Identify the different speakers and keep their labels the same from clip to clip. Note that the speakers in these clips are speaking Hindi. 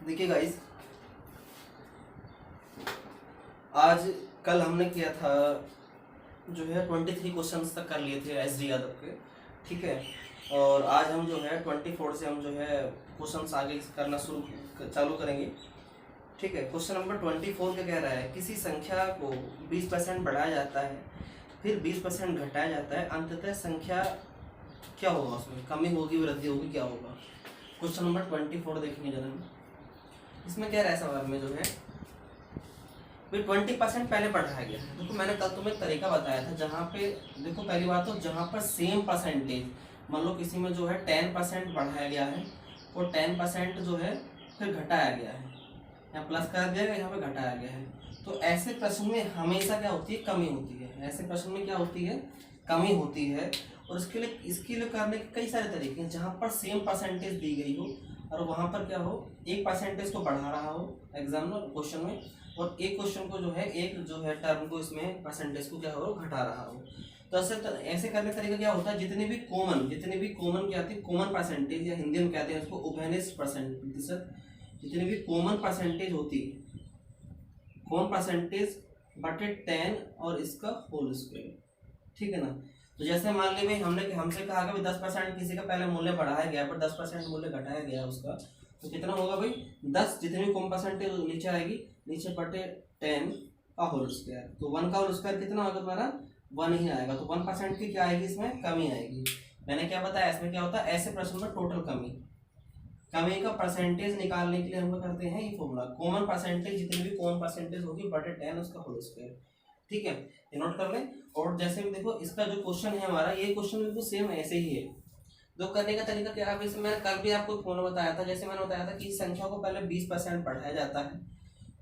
Speaker 1: देखिए गाइस, आज कल हमने किया था जो है 23 क्वेश्चंस तक कर लिए थे एस डी यादव के। ठीक है, और आज हम जो है 24 से हम जो है क्वेश्चंस आगे करना चालू करेंगे। ठीक है, क्वेश्चन नंबर 24 क्या कह रहा है, किसी संख्या को 20% बढ़ाया जाता है, फिर 20% घटाया जाता है, अंततः संख्या क्या होगा, उसमें कमी होगी, वृद्धि होगी, क्या होगा। क्वेश्चन नंबर 24 देखेंगे जरा हम। इसमें कह रहा है सवाल में जो है 20% पहले बढ़ाया गया है। देखो मैंने कल तुम्हें एक तरीका बताया था जहाँ पे देखो, पहली बात तो जहाँ पर सेम परसेंटेज, मान लो किसी में जो है 10% बढ़ाया गया है और 10% जो है फिर घटाया गया है, यहाँ प्लस कर दिया गया, यहाँ पे घटाया गया है, तो ऐसे प्रश्न में हमेशा क्या होती है, कमी होती है। ऐसे प्रश्न में क्या होती है, कमी होती है। और इसके लिए करने के कई सारे तरीके हैं। जहाँ पर सेम परसेंटेज दी गई हो और वहाँ पर क्या हो, एक परसेंटेज को बढ़ा रहा हो एग्जामिनर क्वेश्चन में, और एक क्वेश्चन को जो है, एक जो है टर्म को, इसमें परसेंटेज को क्या हो, घटा रहा हो। तो ऐसे करने का तरीका क्या होता है, जितनी भी कॉमन क्या आती है, कॉमन परसेंटेज, या हिंदी में कहते हैं उसको उभयनिष्ठ प्रतिशत, जितनी भी कॉमन परसेंटेज होती है, कॉमन परसेंटेज बटे 10 और इसका होल स्क्वायर। ठीक है ना। तो जैसे मान ली भाई हमसे कहा कि 10% किसी का पहले मूल्य बढ़ाया गया पर 10% मूल्य घटाया गया उसका, तो कितना होगा भाई, 10 जितनी भी कॉमन परसेंटेज नीचे आएगी, नीचे बटे 10 का होल स्क्वायर। तो 1 का होल स्क्वायर कितना होगा तुम्हारा, 1 ही आएगा। तो 1% की क्या आएगी, इसमें कमी आएगी। मैंने क्या बताया, इसमें क्या होता है, ऐसे प्रश्न में टोटल कमी का परसेंटेज निकालने के लिए हम लोग करते हैं ये फॉर्मूला, कॉमन परसेंटेज, जितनी भी कॉमन परसेंटेज होगी बटे 10 उसका होल स्क्वायर। ठीक है, ये नोट कर लें। और जैसे भी देखो, इसका जो क्वेश्चन है हमारा, ये क्वेश्चन बिल्कुल सेम ऐसे ही है। तो करने का तरीका क्या है, मैंने कल भी आपको फॉर्मूला बताया था। जैसे मैंने बताया था कि इस संख्या को पहले 20% बढ़ाया जाता है,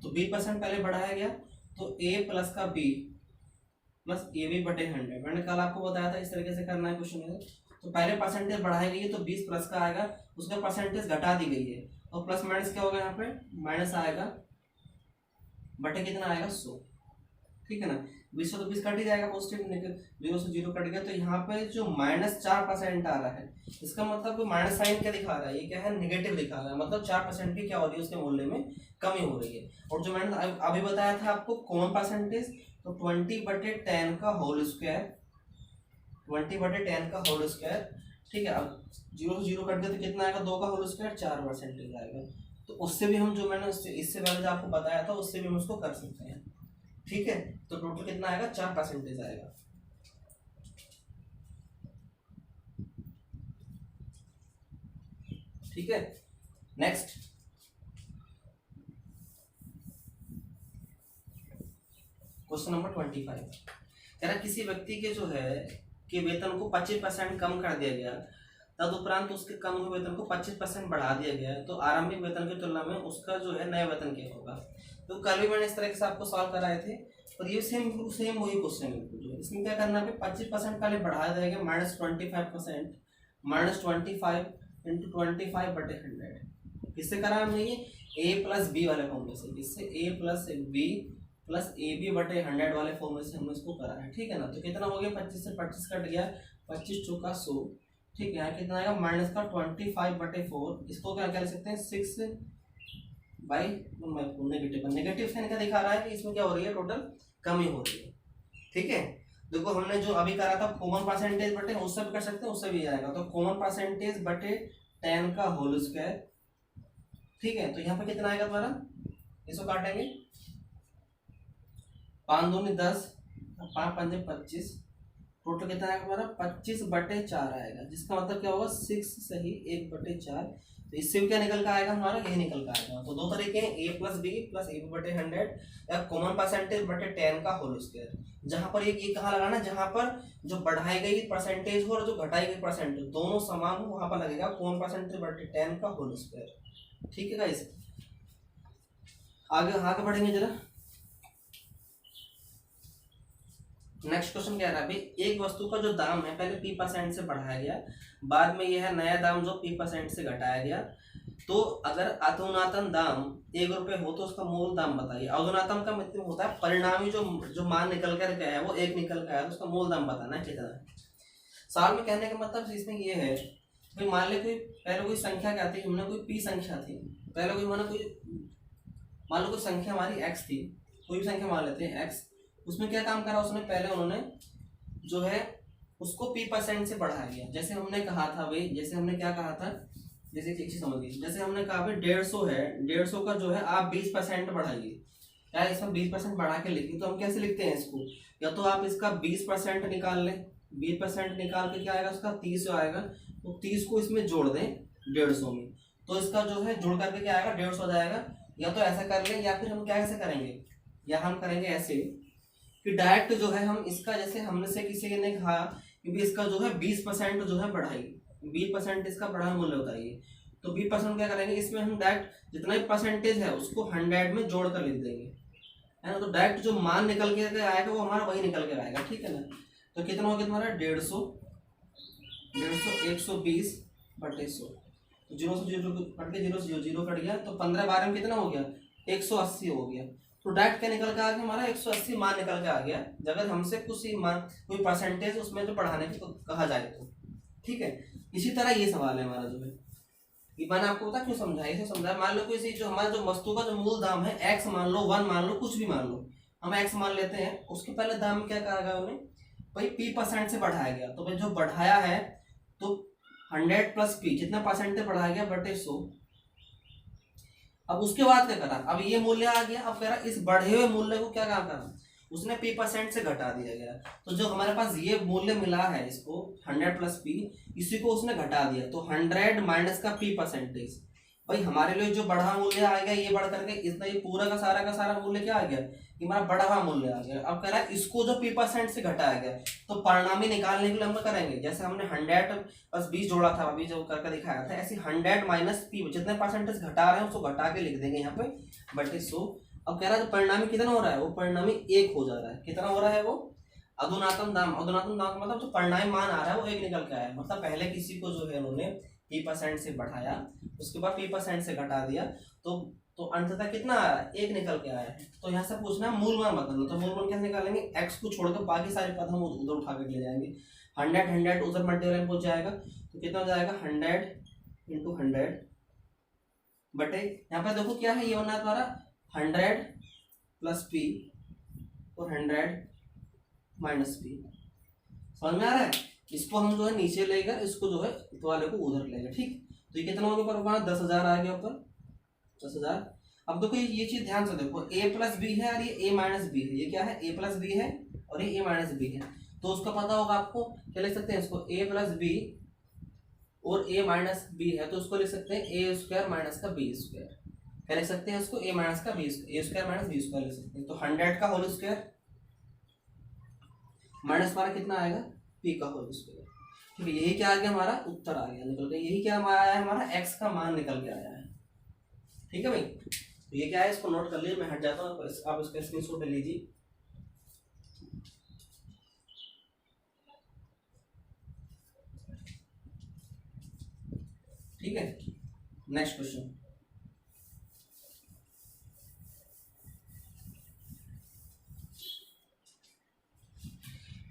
Speaker 1: तो 20% पहले बढ़ाया गया, तो a प्लस का b प्लस ए बी बटे 100। मैंने कल आपको बताया था इस तरीके से करना है क्वेश्चन में। तो पहले परसेंटेज बढ़ाई गई है तो 20 प्लस का आएगा, उसका परसेंटेज घटा दी गई है, और प्लस माइनस क्या होगा, यहाँ पे माइनस आएगा, बटे कितना आएगा 100। ठीक है ना, 20 से तो 20 कट ही जाएगा, पॉजिटिव नेगेटिव, 0 से 0 कट गया। तो यहाँ पे जो -4% आ रहा है, इसका मतलब माइनस साइन क्या दिखा रहा है, ये क्या है, नेगेटिव दिखा रहा है। मतलब 4% की क्या हो रही है, उसके मूल्य में कमी हो रही है। और जो मैंने अभी बताया था आपको कॉमन परसेंटेज, तो 20/10 का होल स्क्वायर, 20/10 का होल स्क्वायर। ठीक है, अब 0 से 0 कट गया तो कितना आएगा, 2 का होल स्क्वायर, 4% आएगा। तो उससे भी हम, जो मैंने इससे पहले जो आपको बताया था, उससे भी हम उसको कर सकते हैं। ठीक है, तो टोटल कितना आएगा, 4% आएगा। ठीक है, नेक्स्ट क्वेश्चन नंबर 25 कह रहा, किसी व्यक्ति के जो है कि वेतन को 25% कम कर दिया गया, तदुपरांत उसके कम हुए वेतन को 25% बढ़ा दिया गया, तो आरंभिक वेतन की तुलना में उसका जो है नया वेतन क्या होगा। तो कल भी मैंने इस तरह से आपको सॉल्व कराए थे, और ये सेम वही क्वेश्चन है। इसमें क्या करना है, 25% पहले बढ़ाया जाएगा, -25%, -25 इंटू 25/100। किससे करा हमने, ये a प्लस बी वाले फॉर्मूले से, इससे a plus B plus A B बटे 100 वाले फॉर्मूले से हमने इसको करा है। ठीक है ना। तो कितना हो गया, 25 से 25 कट गया, 25 चौका 100। ठीक है, यहाँ कितना आएगा, माइनस का 25/4। इसको क्या कह सकते हैं, 6/, नेगेटिव साइन का दिखा रहा है कि इसमें क्या हो रही है, टोटल कमी हो रही है। ठीक है, देखो हमने जो अभी करा था कॉमन परसेंटेज बटे, उससे भी कर सकते हैं, उससे भी आएगा। तो कॉमन परसेंटेज बटे 10 का होल स्क्वायर। ठीक है, तो यहाँ पर कितना आएगा तुम्हारा, इसको काटेंगे, 5 दूनी 10, 5 पंजे 25, टोटल कितना आएगा हमारा, 25/4 आएगा, जिसका मतलब क्या होगा, 6 सही 1/4। तो इससे भी क्या निकल का आएगा हमारा, यही निकल का आएगा। तो दो तरीके हैं, a plus B plus A B बटे 100, या कॉमन परसेंटेज बटे 10 का होल स्क्वायर। जहां पर ये कहाँ लगाना, जहां पर जो बढ़ाई गई परसेंटेज हो और जो घटाई गई परसेंटेज दोनों समान हो, वहां पर लगेगा कॉमन परसेंटेज बटे 10 का होल स्क्वायर। ठीक है गाइस, आगे आगे बढ़ेंगे जरा। नेक्स्ट क्वेश्चन क्या रहा है, एक वस्तु का जो दाम है पहले p% से बढ़ाया गया, बाद में यह है नया दाम जो p% से घटाया गया। तो अगर अधुनातन दाम 1 रुपए हो तो उसका मूल दाम बताइए। अधुनातन का मतलब होता है परिणामी जो मान निकल कर गया है वो 1 निकल कर आया, तो उसका मूल दाम बताना है कितना है। साल में कहने का मतलब इसमें ये है भाई मान ले कोई पहले कोई संख्या क्या थी, हमने कोई पी संख्या थी, पहले कोई माना कोई मान लो कोई संख्या हमारी एक्स थी, कोई भी संख्या मान लेते हैं एक्स। उसमें क्या काम करा उसने, पहले उन्होंने जो है उसको p% से बढ़ा दिया। जैसे हमने कहा था भाई, जैसे हमने क्या कहा था, जैसे एक चीज समझिए, जैसे हमने कहा भाई 150 है, 150 का जो है आप 20% बढ़ाइए, या इसमें 20% बढ़ा के लिखिए। तो हम कैसे लिखते हैं इसको, या तो आप इसका 20% निकाल लें, 20% निकाल के क्या आएगा उसका 30 आएगा, तो 30 को इसमें जोड़ दें 150 में, तो इसका जो है जुड़ करके क्या आएगा 150 हो जाएगा। या तो ऐसा कर लें, या फिर हम क्या ऐसे करेंगे, या हम करेंगे ऐसे कि डायरेक्ट जो है हम इसका, जैसे हमने से किसी ने कहा कि इसका जो है 20% जो है बढ़ाइए, 20% इसका बढ़ा मूल्य बताइए, तो 20% क्या करेंगे, इसमें हम डायरेक्ट जितना भी परसेंटेज है उसको 100 में जोड़ कर लिख देंगे, है ना। तो डायरेक्ट जो मान निकल के आएगा वो हमारा वही निकल के आएगा, ठीक है ना। तो कितना हो गया तुम्हारा 150 120/100, तो 0 से 0 कट के 0 से 0 कट गया, तो 15/12 में कितना हो गया 180 हो गया। तो डायरेक्ट क्या निकल के आ गया हमारा 180 मान निकल के आ गया, अगर हमसे कुछ ही मान कोई परसेंटेज उसमें जो बढ़ाने की कहा जाए तो, ठीक है। इसी तरह ये सवाल है हमारा जो है, ये मैंने आपको पता क्यों समझाया, इसे समझाया। मान लो कोई जो हमारा जो वस्तु का जो मूल दाम है एक्स मान लो, 1 मान लो, कुछ भी मान लो, हम एक्स मान लेते हैं, उसके पहले दाम क्या कहा गया उन्हें भाई p% से बढ़ाया गया। तो भाई जो बढ़ाया है तो 100 प्लस p, जितना परसेंटेज बढ़ाया गया बटे 100। अब उसके बाद क्या करा, अब ये मूल्य आ गया, अब कह रहा इस बढ़े हुए मूल्य को क्या काम करा, उसने p% से घटा दिया गया। तो जो हमारे पास ये मूल्य मिला है इसको 100 प्लस p, इसी को उसने घटा दिया, तो 100 माइनस का p%। भाई हमारे लिए जो बढ़ा मूल्य आ गया, ये बढ़ करके इतना, ये पूरा का सारा मूल्य क्या आ गया, ये हमारा बढ़ा हुआ मूल्य आ गया। अब कह रहा है इसको जो p% से घटाया गया, तो परिणामी निकालने के लिए हम करेंगे, जैसे हमने 100 प्लस 20 जोड़ा था अभी जो करके दिखाया था, ऐसे 100 माइनस p, जितने परसेंटेज घटा रहे हैं उसको घटा के लिख देंगे यहाँ पे बटे 100। अब कह रहा है परिणामी कितना हो रहा है, वो परिणामी 1 हो जा रहा है। कितना हो रहा है वो, अधुनातम दाम, अधुनातम दाम का मतलब जो परिणामी मान आ रहा है वो 1 निकल के आया, मतलब पहले किसी को जो है उन्होंने p% से बढ़ाया, उसके बाद p% से घटा दिया, तो अंततः कितना आ रहा है 1 निकल के आया है। तो यहाँ से पूछना है मूल मान बता दो, तो मूल मान कैसे निकालेंगे, x को छोड़कर बाकी सारे पद हम उधर उठा कर ले जाएंगे, 100 उधर मल्टीप्लाई हो जाएगा, तो कितना हो जाएगा 100 इंटू 100 बटे, यहाँ पे देखो क्या है, ये होना है तुम्हारा 100 प्लस p और 100 माइनस p। समझ में आ रहा है, इसको हम जो है नीचे लेकर इसको जो है वाले को उधर लेगा, ठीक। तो ये कितना हो गया ऊपर 10,000 आ गया ऊपर 10,000। अब देखो ये चीज ध्यान से देखो, a प्लस बी है और ये a माइनस बी है, ये क्या है a प्लस बी है और ये a माइनस बी है। तो उसका पता होगा आपको, क्या लिख सकते हैं इसको, a प्लस बी और a माइनस बी है, तो उसको लिख सकते हैं a स्क्वायर माइनस का बी स्क्वायर। क्या लिख सकते हैं इसको, a माइनस का B a square minus B square लिख सकते हैं। तो 100 का होल स्क्वायर माइनस हमारा कितना आएगा p का होल स्क्वायर, ठीक है। यही क्या आ गया हमारा उत्तर आ गया निकल के, यही क्या आया है हमारा x का मान निकल के आया है, ठीक है भाई। तो ये क्या है, इसको नोट कर लीजिए, मैं हट जाता हूँ, आप इसका स्क्रीनशॉट ले लीजिए। ठीक है, नेक्स्ट क्वेश्चन।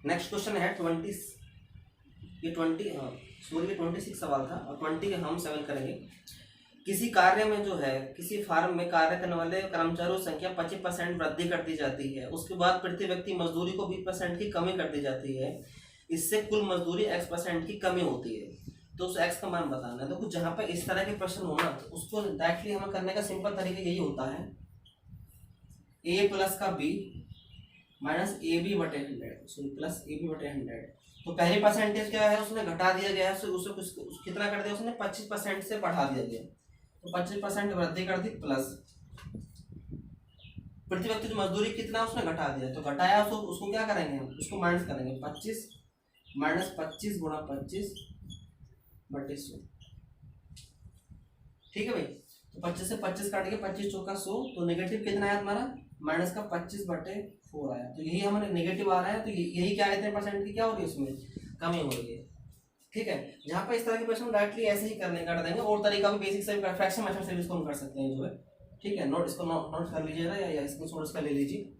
Speaker 1: नेक्स्ट क्वेश्चन है 26 सवाल था, और 20 हम 7 करेंगे। किसी कार्य में जो है, किसी फार्म में कार्य करने वाले कर्मचारियों की संख्या 25% वृद्धि कर दी जाती है, उसके बाद प्रति व्यक्ति मजदूरी को 20% की कमी कर दी जाती है, इससे कुल मजदूरी x% की कमी होती है। तो उस x का मान बताना है। देखो जहाँ पर इस तरह के प्रश्न हो ना, तो उसको डायरेक्टली हमें करने का सिंपल तरीका यही होता है, a प्लस का b माइनस AB बटे 100 प्लस AB बटे 100। तो पहली परसेंटेज क्या है, उसने घटा दिया गया है, उसे कुछ कितना कर दिया उसने 25% से बढ़ा दिया गया, तो 25% वृद्धि कर दी, प्लस प्रति व्यक्ति की मजदूरी कितना उसने घटा दिया, तो घटाया उसको क्या करेंगे हम, उसको माइनस करेंगे, 25 माइनस 25 गुणा 25 बटे 100, ठीक है भाई। तो 25 से 25 काट के 25 चौका 100, तो नेगेटिव कितना आया हमारा माइनस का 25/4 आया। तो यही हमारे नेगेटिव आ रहा है, तो यही क्या है परसेंट की क्या हो रही है उसमें कमी हो रही है, ठीक है। जहाँ पे इस तरह के प्रश्न डायरेक्टली ऐसे ही करने कर देंगे, और तरीका भी बेसिक से फ्रैक्शन मेथड से भी इसको हम कर सकते हैं जो है, ठीक है। नोट इसको नोट कर लीजिएगा, या इसको इसका ले लीजिए,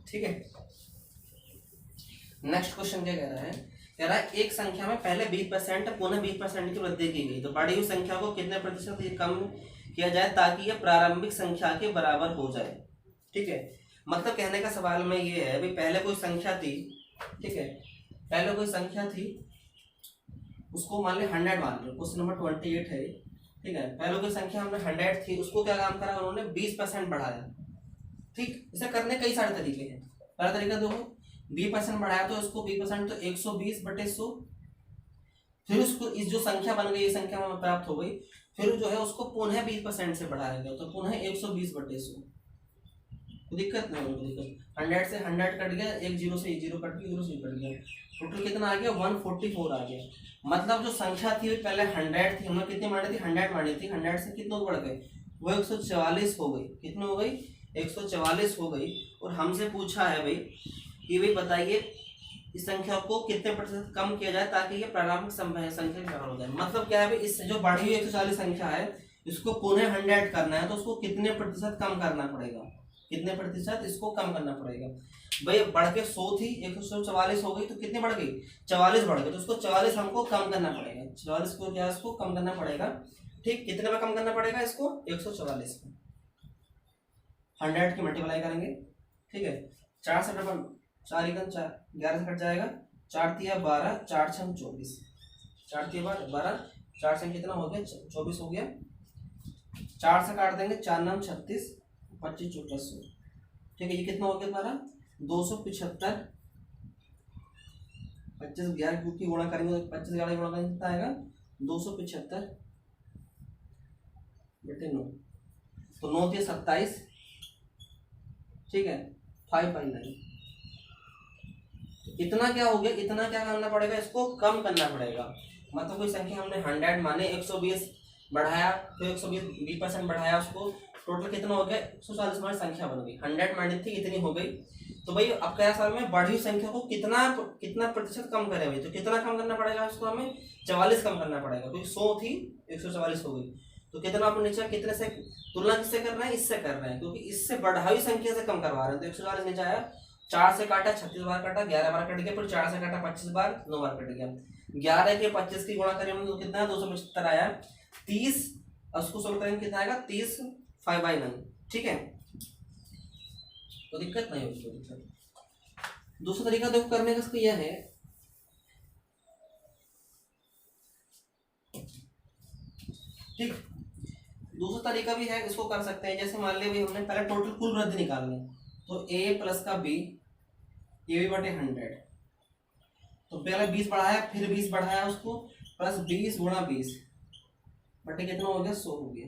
Speaker 1: ठीक है। नेक्स्ट क्वेश्चन क्या कह रहा है कह रहा है एक संख्या में पहले 20% पुनः 20% की वृद्धि की गई, तो बढ़ी हुई संख्या को कितने प्रतिशत कम किया जाए ताकि यह प्रारंभिक संख्या के बराबर हो जाए। ठीक है, मतलब कहने का सवाल में ये है भाई, पहले कोई संख्या थी, ठीक है, पहले कोई संख्या थी, उसको मान लिया 100 मान लो, क्वेश्चन नंबर 28 है, ठीक है, पहले कोई संख्या हमने 100 थी, उसको क्या काम करा उन्होंने 20% बढ़ाया। ठीक, इसे करने कई सारे तरीके हैं। पहला तरीका देखो, 20% बढ़ाया तो उसको 20% तो 120/100, फिर उसको इस जो संख्या बन गई, ये संख्या हमें प्राप्त हो गई, फिर जो है उसको पुनः 20% से बढ़ाया गया, तो पुनः 120/100। तो दिक्कत नहीं होगी, दिक्कत 100 से 100 कट गया, एक 0 से 0 कट गया, 0 से कट गया, टोटल कितना आ गया 144 आ गया। मतलब जो संख्या थी पहले 100 थी, हमने कितनी मानी थी 100 मानी थी, 100 से कितनों बढ़ गए वो 144 हो गई, कितनी हो गई 144 हो गई। और हमसे पूछा है भाई कि भाई बताइए इस संख्या को कितने प्रतिशत कम किया जाए ताकि ये प्रारंभिक संख्या के बराबर हो जाए। मतलब क्या है भाई, इस जो बढ़ी हुई 140 संख्या है इसको पुनः 100 करना है, तो उसको कितने प्रतिशत कम करना पड़ेगा, कितने प्रतिशत इसको कम करना पड़ेगा। भाई बढ़ के 100 थी, 144 हो गई, तो कितनी बढ़ गई 44 बढ़ गई, तो उसको 44 हमको कम करना पड़ेगा, 44 को क्या इसको कम करना पड़ेगा। ठीक, कितने में कम करना पड़ेगा इसको 144 में, 100 की मल्टीप्लाई करेंगे। ठीक है, 4 से 4 एकम 4, 11 से कट जाएगा, 4 तिया 12, 4 छम 24, 4 तिया 12, 4 से कितना हो गया 24 हो गया, 4 से काट देंगे, 4 9 36, 25 2400। ठीक है, ये कितना हो गया हमारा 275, 25 11 की गुणा करेंगे, 25 11 गुणा करेंगे कितना आएगा 275 बटे 9, तो 9 तिया 27, ठीक है 559। इतना क्या हो गया, इतना क्या करना पड़ेगा, इसको कम करना पड़ेगा। मतलब कोई संख्या हमने 100 माने, 120 बढ़ाया, फिर 120% बढ़ाया, उसको टोटल कितना हो गया 140 हमारी संख्या बन गई। 100 मानी थी, इतनी हो गई। तो भाई अब क्या साल में बढ़ी हुई संख्या को कितना प्रतिशत कम करें भाई, तो कितना कम करना पड़ेगा उसको, हमें 44 कम करना पड़ेगा, क्योंकि 100 थी 144 हो गई। तो कितना अपन नीचे कितने से तुलना किससे कर रहे हैं, इससे कर रहे हैं, क्योंकि इससे बढ़ाई संख्या से कम करवा रहे हैं। तो 144 नीचे आया, 4 से काटा 36 बार काटा, 11 बार कट गया, फिर 4 से काटा 25 बार, 9 बार कट गया, 11 के 25 की गुणा करें तो कितना है 275 आया, 30 उसको सोल्व करेंगे कितना आएगा 30 5/9। ठीक है, तो दिक्कत नहीं होगी, कोई दिक्कत। दूसरा तरीका देखो करने का इसका यह है, ठीक, दूसरा तरीका भी है, इसको कर सकते हैं। जैसे मान लिया भाई हमने पहले टोटल कुल वृद्धि निकालनी है, तो a प्लस का b, ये भी बटे 100, तो पहले 20 बढ़ाया, फिर 20 बढ़ाया उसको, प्लस 20 गुणा 20 बटे कितना हो गया 100 हो गया,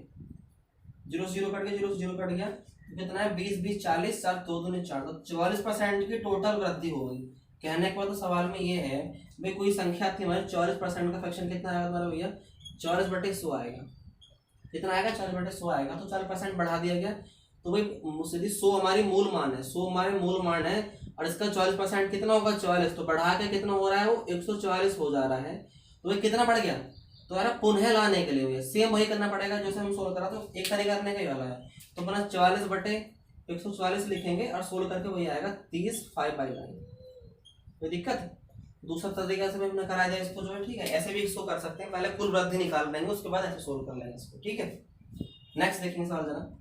Speaker 1: 0 से 0 कट गया, 0 से 0 कट गया, तो कितना है 20 20 40, 4 2 दूनी 4, तो 44% की टोटल वृद्धि हो गई। कहने के बाद तो सवाल में ये है भाई कोई संख्या थी हमारी 44% का फ्रैक्शन कितना आएगा हमारा भैया 44/100 आएगा, कितना आएगा 44/100 आएगा, तो 4% बढ़ा दिया गया। तो भाई सीधी 100 हमारी मूल मान है, 100 हमारे मूल मान है, और इसका 44% कितना होगा 44, तो बढ़ा के कितना हो रहा है वो 144 हो जा रहा है। तो भाई कितना बढ़ गया, तो यार पुनः लाने के लिए भैया सेम वही करना पड़ेगा जैसे हम सोल्व करा, तो एक तरीका करने का ही वाला है, तो अपना 44/144 लिखेंगे और सोल्व करके वही आएगा 30 5/9। कोई दिक्कत, दूसरा तरीका से भी हमने करा दिया इसको जो है, ठीक है। ऐसे भी इसको कर सकते हैं, पहले कुल वृद्धि निकाल लेंगे, उसके बाद ऐसे सोल्व कर लेंगे इसको, ठीक है। नेक्स्ट देखेंगे सवाल जरा,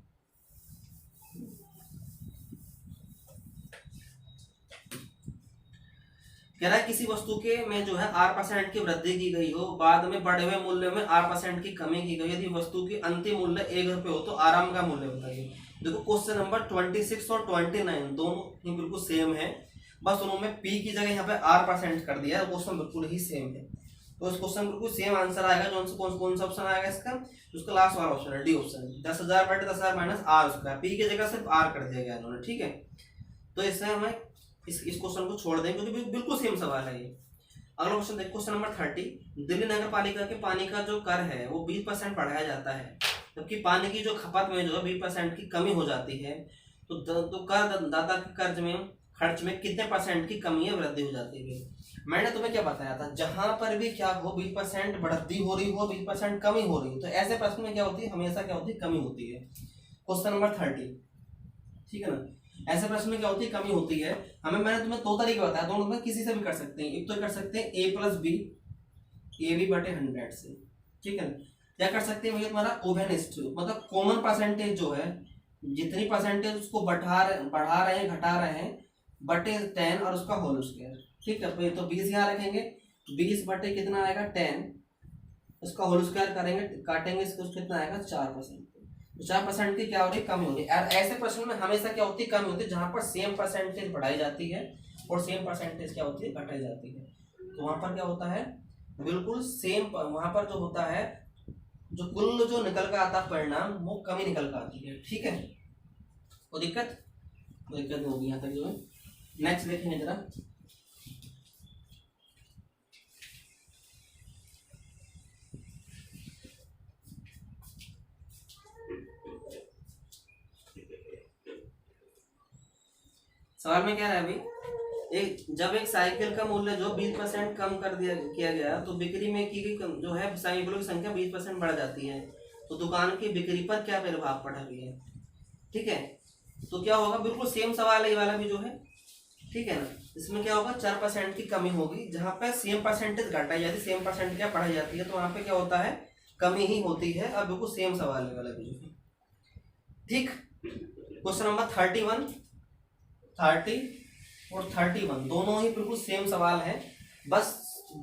Speaker 1: कह रहा है किसी वस्तु के में जो है R% की वृद्धि की गई हो, बाद में बढ़े हुए मूल्य में R% की कमी की गई, यदि वस्तु की अंतिम मूल्य 1 रुपये हो तो आराम का मूल्य बताइए। देखो क्वेश्चन नंबर 26 और 29 दोनों ही बिल्कुल सेम है, बस उन्होंने P की जगह यहाँ पे R% कर दिया है, क्वेश्चन बिल्कुल ही सेम है। तो इस क्वेश्चन बिल्कुल सेम आंसर आएगा, जो कौन सा ऑप्शन आएगा इसका, उसका लास्ट वाला ऑप्शन है डी ऑप्शन, 10,000/10,000 माइनस R उसका, P की जगह सिर्फ R कर दिया गया इन्होंने, ठीक है। तो इससे हमें इस क्वेश्चन को छोड़ दें क्योंकि बिल्कुल सेम सवाल है ये। अगला क्वेश्चन देखो, क्वेश्चन नंबर 30, दिल्ली नगर पालिका के पानी का जो कर है वो 20% बढ़ाया जाता है, जबकि पानी की जो खपत में जो है 20% की कमी हो जाती है, तो कर दाता के खर्च में कितने % की कमी है वृद्धि हो जाती है। मैंने तुम्हें क्या बताया था, जहां पर भी क्या हो 20% बढ़ती हो रही हो, 20% कमी हो रही हो, तो ऐसे प्रश्न में क्या होती है, हमेशा क्या होती है, कमी होती है। क्वेश्चन नंबर 30, ठीक है ना। ऐसे प्रश्न में क्या होती है, कमी होती है। मैंने तुम्हें दो तरीके बताया, दोनों में किसी से भी कर सकते हैं। एक तो कर सकते हैं ए प्लस बी, ए बी बटे 100 से, ठीक है। क्या कर सकते हैं भैया, तुम्हारा ओवेनिस्ट मतलब कॉमन परसेंटेज जो है, जितनी परसेंटेज उसको बढ़ा रहे हैं घटा रहे हैं, बटे 10 और उसका होल स्क्वायर, ठीक है। तो 20 यहाँ रखेंगे, 20 बटे कितना आएगा 10, उसका होल स्क्वायर करेंगे, काटेंगे इसको, कितना आएगा 4%। तो 4% की क्या हो रही है, कमी हो रही है। और ऐसे प्रश्न में हमेशा क्या होती है, कमी होती है, जहां पर सेम परसेंटेज बढ़ाई जाती है और सेम परसेंटेज क्या होती है, घटाई जाती है। तो वहां पर क्या होता है, बिल्कुल सेम, वहां पर जो होता है, जो कुल जो निकल कर आता परिणाम, वो कमी निकल कर आती है, ठीक है। तो दिक्कत होगी यहाँ तक जो है। नेक्स्ट देखेंगे जरा, सवाल में क्या है अभी, जब एक साइकिल का मूल्य जो 20% कम कर किया गया, तो बिक्री में की गई जो है साइकिलों की संख्या 20% बढ़ जाती है, तो दुकान की बिक्री पर क्या प्रभाव पड़ा है, ठीक है। तो क्या होगा, बिल्कुल सेम सवाल है ये वाला भी जो है, ठीक है ना। इसमें क्या होगा, 4% की कमी होगी, जहां पे सेम परसेंटेज घटाई जाती है, सेम परसेंट क्या बढ़ाई जाती है, तो वहां पे क्या होता है, कमी ही होती है। अब बिल्कुल सेम सवाल है वाला भी जो है, ठीक। क्वेश्चन नंबर 31, 30 और 31 दोनों ही बिल्कुल सेम सवाल है, बस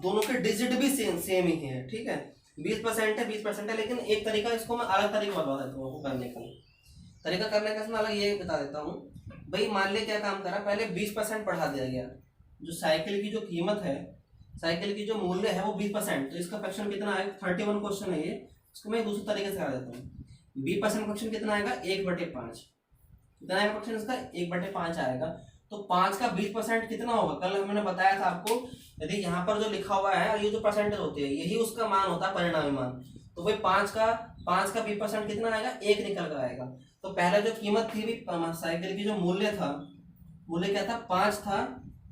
Speaker 1: दोनों के डिजिट भी सेम ही है, ठीक है। 20% है, 20% है, लेकिन एक तरीका, इसको मैं अलग तरीका बता देता हूँ करने का, तरीका करने का इसमें अलग ये बता देता हूँ भाई। मान ले क्या काम करा, पहले 20% बढ़ा दिया गया, जो साइकिल की जो कीमत है, साइकिल की जो मूल्य है वो 20%, तो इसका फ्रैक्शन कितना आएगा, 31 क्वेश्चन है ये, इसको मैं दूसरे तरीके से करा देता हूँ। 20% फ्रैक्शन कितना आएगा, 1/5, कितना आएगा फ्रैक्शन इसका, 1/5 आएगा। तो 5 का 20% कितना होगा, कल मैंने बताया था आपको, यदि यहाँ पर जो लिखा हुआ है, ये जो परसेंटेज होती है, यही उसका मान होता है, परिणामी मान। तो भाई 5 का 20% कितना आएगा, 1 निकल कर आएगा। तो पहले जो कीमत थी साइकिल की, जो मूल्य था, मूल्य क्या था, 5 था।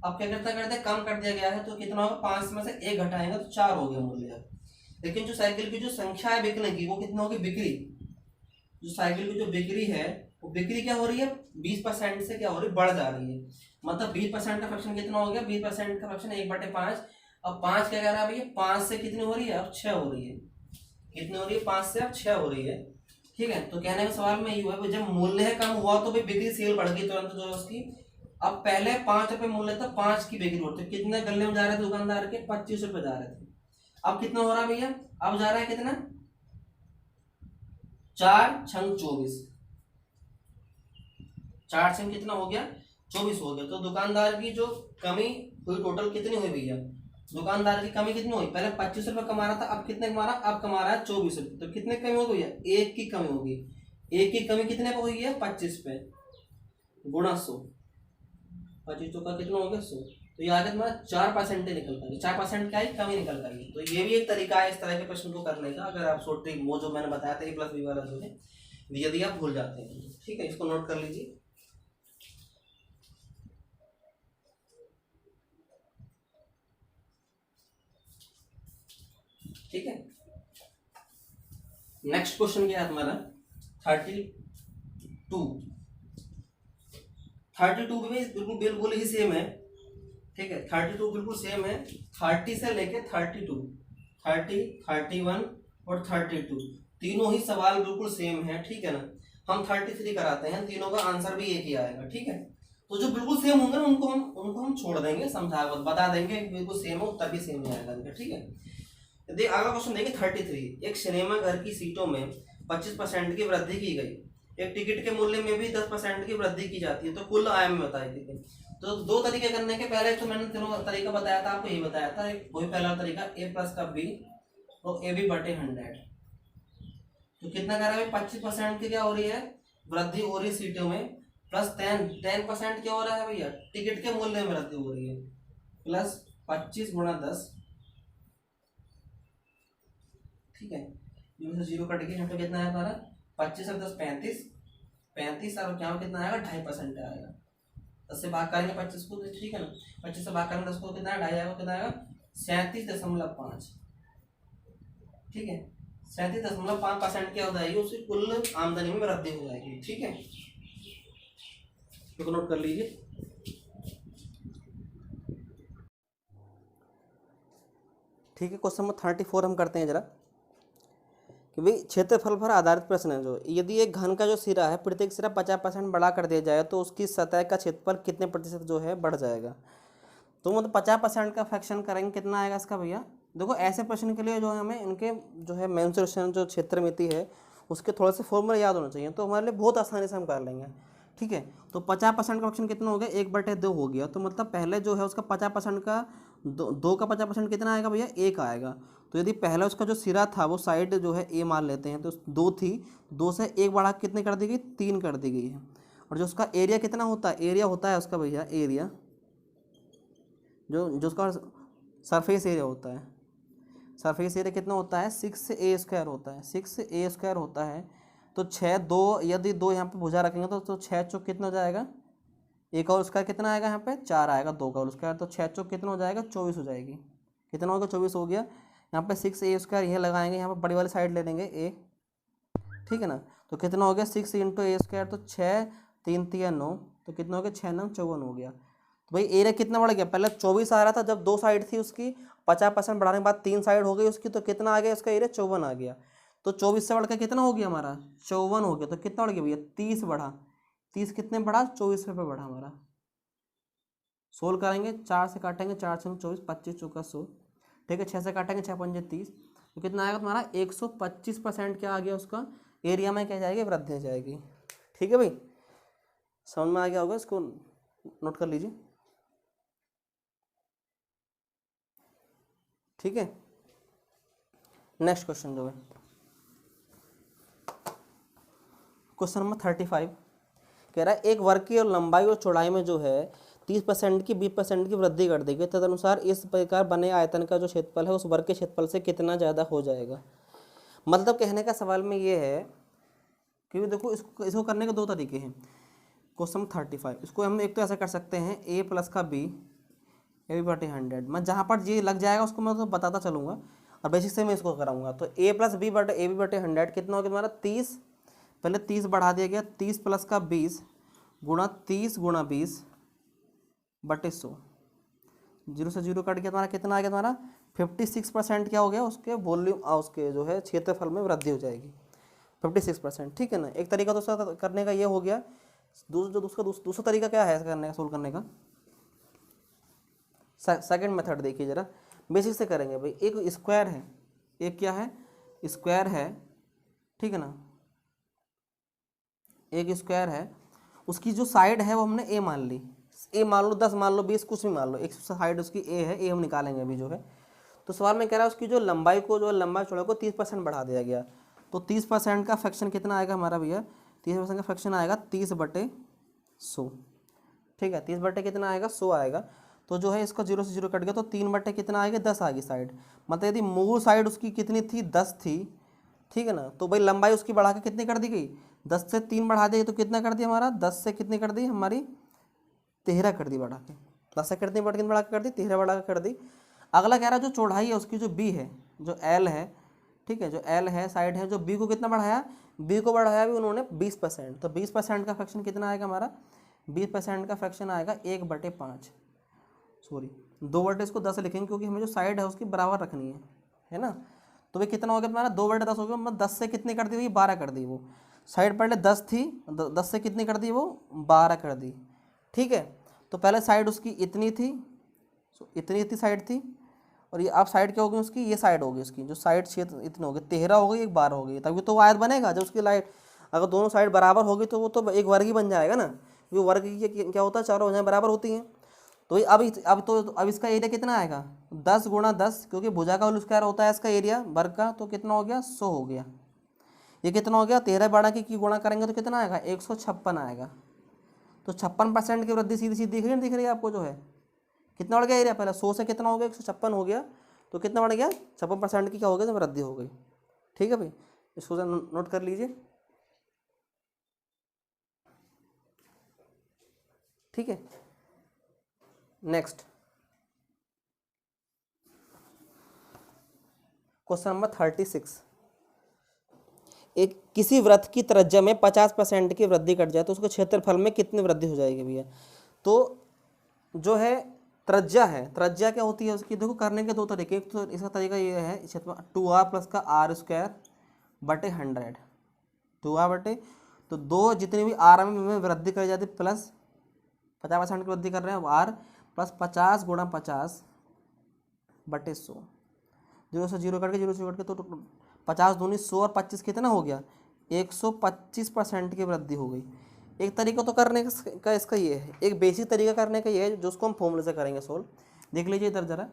Speaker 1: अब क्या करते कम कर दिया गया है, तो कितना होगा, 5 में से 1 घटाएंगे तो 4 हो गया मूल्य। लेकिन जो साइकिल की जो संख्या है बिकने की, वो कितना होगी, बिक्री, जो साइकिल की जो बिक्री है, वो बिक्री क्या हो रही है, 20% से क्या हो रही है, बढ़ जा रही है। मतलब 20% का फ्रैक्शन कितना हो गया, 20% का फ्रैक्शन 1/5। अब 5 क्या कह रहा है भैया, 5 से कितनी हो रही है, अब 6 हो रही है, कितनी हो रही है, 5 से अब 6 हो रही है, ठीक है। तो कहने का सवाल में ये हुआ है, जब मूल्य कम हुआ तो भाई बिक्री सेल बढ़ गई तुरंत जो है उसकी। अब पहले 5 रुपए मूल्य था, 5 की बिक्री होती, कितने गले में जा रहे थे दुकानदार के, 25 रुपए जा रहे थे। अब कितना हो रहा है भैया, अब जा रहा है कितना, 4 छंग 24, 4 छंग कितना हो गया, 24 हो गया। तो दुकानदार की जो कमी हुई टोटल कितनी हुई भैया, दुकानदार की कमी कितनी हुई, पहले 25 रुपए कमा रहा था, अब कितने कमा रहा, अब कमा रहा है 24 रुपए। तो कितने कमी हो गई है, 1 की कमी होगी। 1 की कमी कितने पे हुई है, 25 पे, गुणा 100, 25 का कितना हो गया 100। तो ये आगे तुम्हारा 4% निकल पाएगी, 4% क्या है, कमी निकल पाएगी। तो ये भी एक तरीका है इस तरह के प्रश्न को करने का, अगर आप छोटे वो जो मैंने बताया था A+B वाला जो है, यदि आप भूल जाते हैं, ठीक है, इसको नोट कर लीजिए। ठीक है, नेक्स्ट क्वेश्चन क्या है तुम्हारा 32। 32 भी बिल्कुल बिल्कुल ही सेम है, ठीक है। 32 बिल्कुल सेम है, 30 से लेके 32, 30, 31 और 32 तीनों ही सवाल बिल्कुल सेम है, ठीक है ना। हम 33 कराते हैं, तीनों का आंसर भी एक ही आएगा, ठीक है। तो जो बिल्कुल सेम होंगे ना, उनको हम छोड़ देंगे, समझा बता देंगे बिल्कुल सेम हो, उत्तर भी सेम ही आएगा, ठीक है। अगला क्वेश्चन देखिए 33। एक सिनेमा घर की सीटों में 25% की वृद्धि की गई, एक टिकट के मूल्य में भी 10% की वृद्धि की जाती है, तो कुल आय में बताई थी। तो दो तरीके करने के, पहले तो मैंने तीनों तरीका बताया था आपको, यही बताया था, वही पहला तरीका A+B और AB/100। तो कितना कर रहा है, 25% की क्या हो रही है, वृद्धि हो रही है सीटों में, प्लस 10% क्या हो रहा है भैया, टिकट के मूल्य में वृद्धि हो रही है, प्लस 25 × 10, ठीक है। इनमें से 0 कट गया, यहाँ पे कितना है हमारा, 25 और 10 35, 35 और क्या कितना आएगा, 2.5% आएगा। 10 से भाग करेंगे 25 को, ठीक है ना, 25 से भाग करेंगे 10 को, कितना है, 2.5 आएगा, कितना आएगा 37.5, ठीक है। 37.5% क्या हो जाएगी, उसकी कुल आमदनी में वृद्धि हो जाएगी, ठीक है। इसको नोट कर लीजिए। ठीक है, क्वेश्चन नंबर 34 हम करते हैं जरा कि भाई क्षेत्रफल पर आधारित प्रश्न है। जो यदि एक घन का जो सिरा है प्रत्येक सिरा 50% बढ़ा कर दिया जाए तो उसकी सतह का क्षेत्रफल कितने प्रतिशत जो है बढ़ जाएगा। तो मतलब 50% का फ्रैक्शन करेंगे कितना आएगा इसका भैया। देखो ऐसे प्रश्न के लिए जो है हमें इनके जो है मेंसुरेशन जो क्षेत्र मिति है उसके थोड़े से फॉर्मूला याद होना चाहिए, तो हमारे लिए बहुत आसानी से हम कर लेंगे। ठीक है, तो 50% का फ्रैक्शन कितना हो गया, 1/2 हो गया। तो मतलब पहले जो है उसका 50% का दो का 50% कितना आएगा भैया, 1 आएगा। तो यदि पहले उसका जो सिरा था वो साइड जो है ए मान लेते हैं, तो 2 थी, 2 से 1 बढ़ा कितने कर दी गई, 3 कर दी गई है। और जो उसका एरिया कितना होता है, एरिया होता है उसका भैया एरिया जो जो उसका सरफेस एरिया होता है, सरफेस एरिया कितना होता है, 6a² होता है, 6a² होता है। तो 6 2 यदि 2 यहाँ पे भुजा रखेंगे तो 6 चौक कितना हो जाएगा, एक और उसका कितना आएगा यहाँ पे 4 आएगा, 2 का और उसका, तो 6 चौक कितना हो जाएगा 24 हो जाएगी। कितना होगा 24 हो गया। यहाँ पे 6a² यह लगाएंगे, यहाँ पे बड़ी वाली साइड ले लेंगे a, ठीक है ना। तो कितना हो गया 6 × a², तो 6 3 3 9, तो कितना हो गया 6 9 54 हो गया। तो भाई एरिया कितना बढ़ गया, पहले 24 आ रहा था जब 2 साइड थी उसकी, 50% बढ़ाने के बाद 3 साइड हो गई उसकी, तो कितना आ गया उसका एरिया 54 आ गया। तो 24 से बढ़कर कितना हो गया हमारा 54 हो गया। तो कितना बढ़ गया भैया 30 बढ़ा, 30 कितने बढ़ा 24 पे बढ़ा हमारा। सोल्व करेंगे, 4 से काटेंगे, 4 से 24, 25 चौका 100, ठीक है। 6 से काटेंगे, 6 पंजे 30, तो कितना आएगा तुम्हारा 125% क्या आ गया उसका एरिया में क्या जाएगी, वृद्धि जाएगी। ठीक है भाई, समझ में आ गया होगा, इसको नोट कर लीजिए। ठीक है, नेक्स्ट क्वेश्चन जो है क्वेश्चन नंबर 35 कह रहा है एक वर्ग की और लंबाई और चौड़ाई में जो है 30% की 20% की वृद्धि कर देगी, तदनुसार इस प्रकार बने आयतन का जो क्षेत्रफल है उस वर्ग के क्षेत्रफल से कितना ज़्यादा हो जाएगा। मतलब कहने का सवाल में ये है कि देखो इसको इसको करने के 2 तरीके हैं। क्वेश्चन 35 इसको हम एक तो ऐसा कर सकते हैं a प्लस का b a/100, मैं जहाँ पर ये लग जाएगा उसको मैं तो बताता चलूँगा और बेसिक से मैं इसको कराऊंगा। तो a + b/100 कितना हो गया तुम्हारा 30, पहले 30 बढ़ा दिया गया, 30 + का 20 गुणा 30 × 20/100, 0 से 0 कट गया तुम्हारा, कितना आ गया तुम्हारा 56% क्या हो गया उसके वॉल्यूम उसके जो है क्षेत्रफल में वृद्धि हो जाएगी 56%। ठीक है ना, एक तरीका तो उसका करने का ये हो गया। दूसरा तरीका क्या है करने का, सोल्व करने का सेकंड मेथड देखिए जरा, बेसिक से करेंगे भाई। एक स्क्वायर है, एक क्या है स्क्वायर है, ठीक है ना, एक स्क्वायर है, उसकी जो साइड है वो हमने ए मान ली, ए मान लो 10 मान लो 20 कुछ भी मान लो, एक साइड उसकी ए है, ए हम निकालेंगे अभी जो है। तो सवाल में कह रहा है उसकी जो लंबाई को जो लंबाई चौड़ाई को 30% बढ़ा दिया गया, तो 30% का फ्रैक्शन कितना आएगा हमारा भैया, 30% का फ्रैक्शन आएगा 30/100, ठीक है। 30 कितना आएगा 100 आएगा। तो जो है इसका 0 से 0 कट गया, तो 3 कितना आएगा 10 आ गई साइड, मतलब यदि मूल साइड उसकी कितनी थी 10 थी, ठीक है ना। तो भाई लंबाई उसकी बढ़ा के कितनी कर दी गई, 10 से 3 बढ़ा दी, तो कितना कर दिया हमारा 10 से कितनी कर दी हमारी 13 कर दी बढ़ा के, 10 से कितनी बढ़ा के कर दी 13 बढ़ा के कर दी। अगला कह रहा है जो चौड़ाई है उसकी जो बी है जो एल है, ठीक है, जो एल है साइड है, जो बी को कितना बढ़ाया, बी को बढ़ाया भी उन्होंने 20%, तो 20% का फ्रैक्शन कितना आएगा हमारा 20% का फ्रैक्शन आएगा 1/5, सॉरी 2 इसको 10 लिखेंगे क्योंकि हमें जो साइड है उसकी बराबर रखनी है ना। तो भाई कितना हो गया तुम्हारा 2/10 हो गया, मतलब 10 से कितनी कर दी वही 12 कर दी, वो साइड पहले 10 थी, 10 से कितनी कर दी वो 12 कर दी, ठीक है। तो पहले साइड उसकी इतनी थी, इतनी साइड थी, और ये अब साइड क्या होगी उसकी, ये साइड होगी उसकी, जो साइड क्षेत्र इतनी होगी 13 हो गई, एक 12 हो गई, तभी तो वो आयत बनेगा जब उसकी लाइट अगर दोनों साइड बराबर होगी तो वो तो एक वर्ग ही बन जाएगा ना, क्योंकि वर्ग की क्या होता है चारों भुजाएं बराबर होती हैं। तो अब इसका एरिया कितना आएगा 10 × 10, क्योंकि भुजा का होल स्क्वायर होता है इसका एरिया वर्ग का, तो कितना हो गया 100 हो गया। ये कितना हो गया 13 की गुणा करेंगे तो कितना आएगा 156 आएगा। तो 56% की वृद्धि सीधी सीधी दिख रही है आपको, जो है कितना बढ़ गया एरिया, पहले 100 से कितना हो गया 156 हो गया, तो कितना बढ़ गया 56% की क्या हो गया तो वृद्धि हो गई। ठीक है भाई, इसको नोट कर लीजिए। ठीक है, नेक्स्ट क्वेश्चन नंबर 36, एक किसी वृत्त की त्रिज्या में 50% की वृद्धि कट जाए तो उसके क्षेत्रफल में कितनी वृद्धि हो जाएगी भैया। तो जो है त्रिज्या है, त्रिज्या क्या होती है उसकी, देखो करने के दो तरीके। एक तो इसका तरीका ये है क्षेत्रफल 2r प्लस का आर स्क्वायर बटे 100, 2r बटे, तो दो जितनी भी आर में वृद्धि करी जाती है प्लस 50% की वृद्धि कर रहे हैं आर प्लस 50 गुणा 50 बटे 100, 0 से 0 करके 0 से कट के, तो 50 दूनी 100 और 25 कितना हो गया, 125% की वृद्धि हो गई। एक तरीका तो करने का इसका ये है, एक बेसिक तरीका करने का ये है जो उसको हम फॉर्मूले से करेंगे सोल्व। देख लीजिए इधर जरा,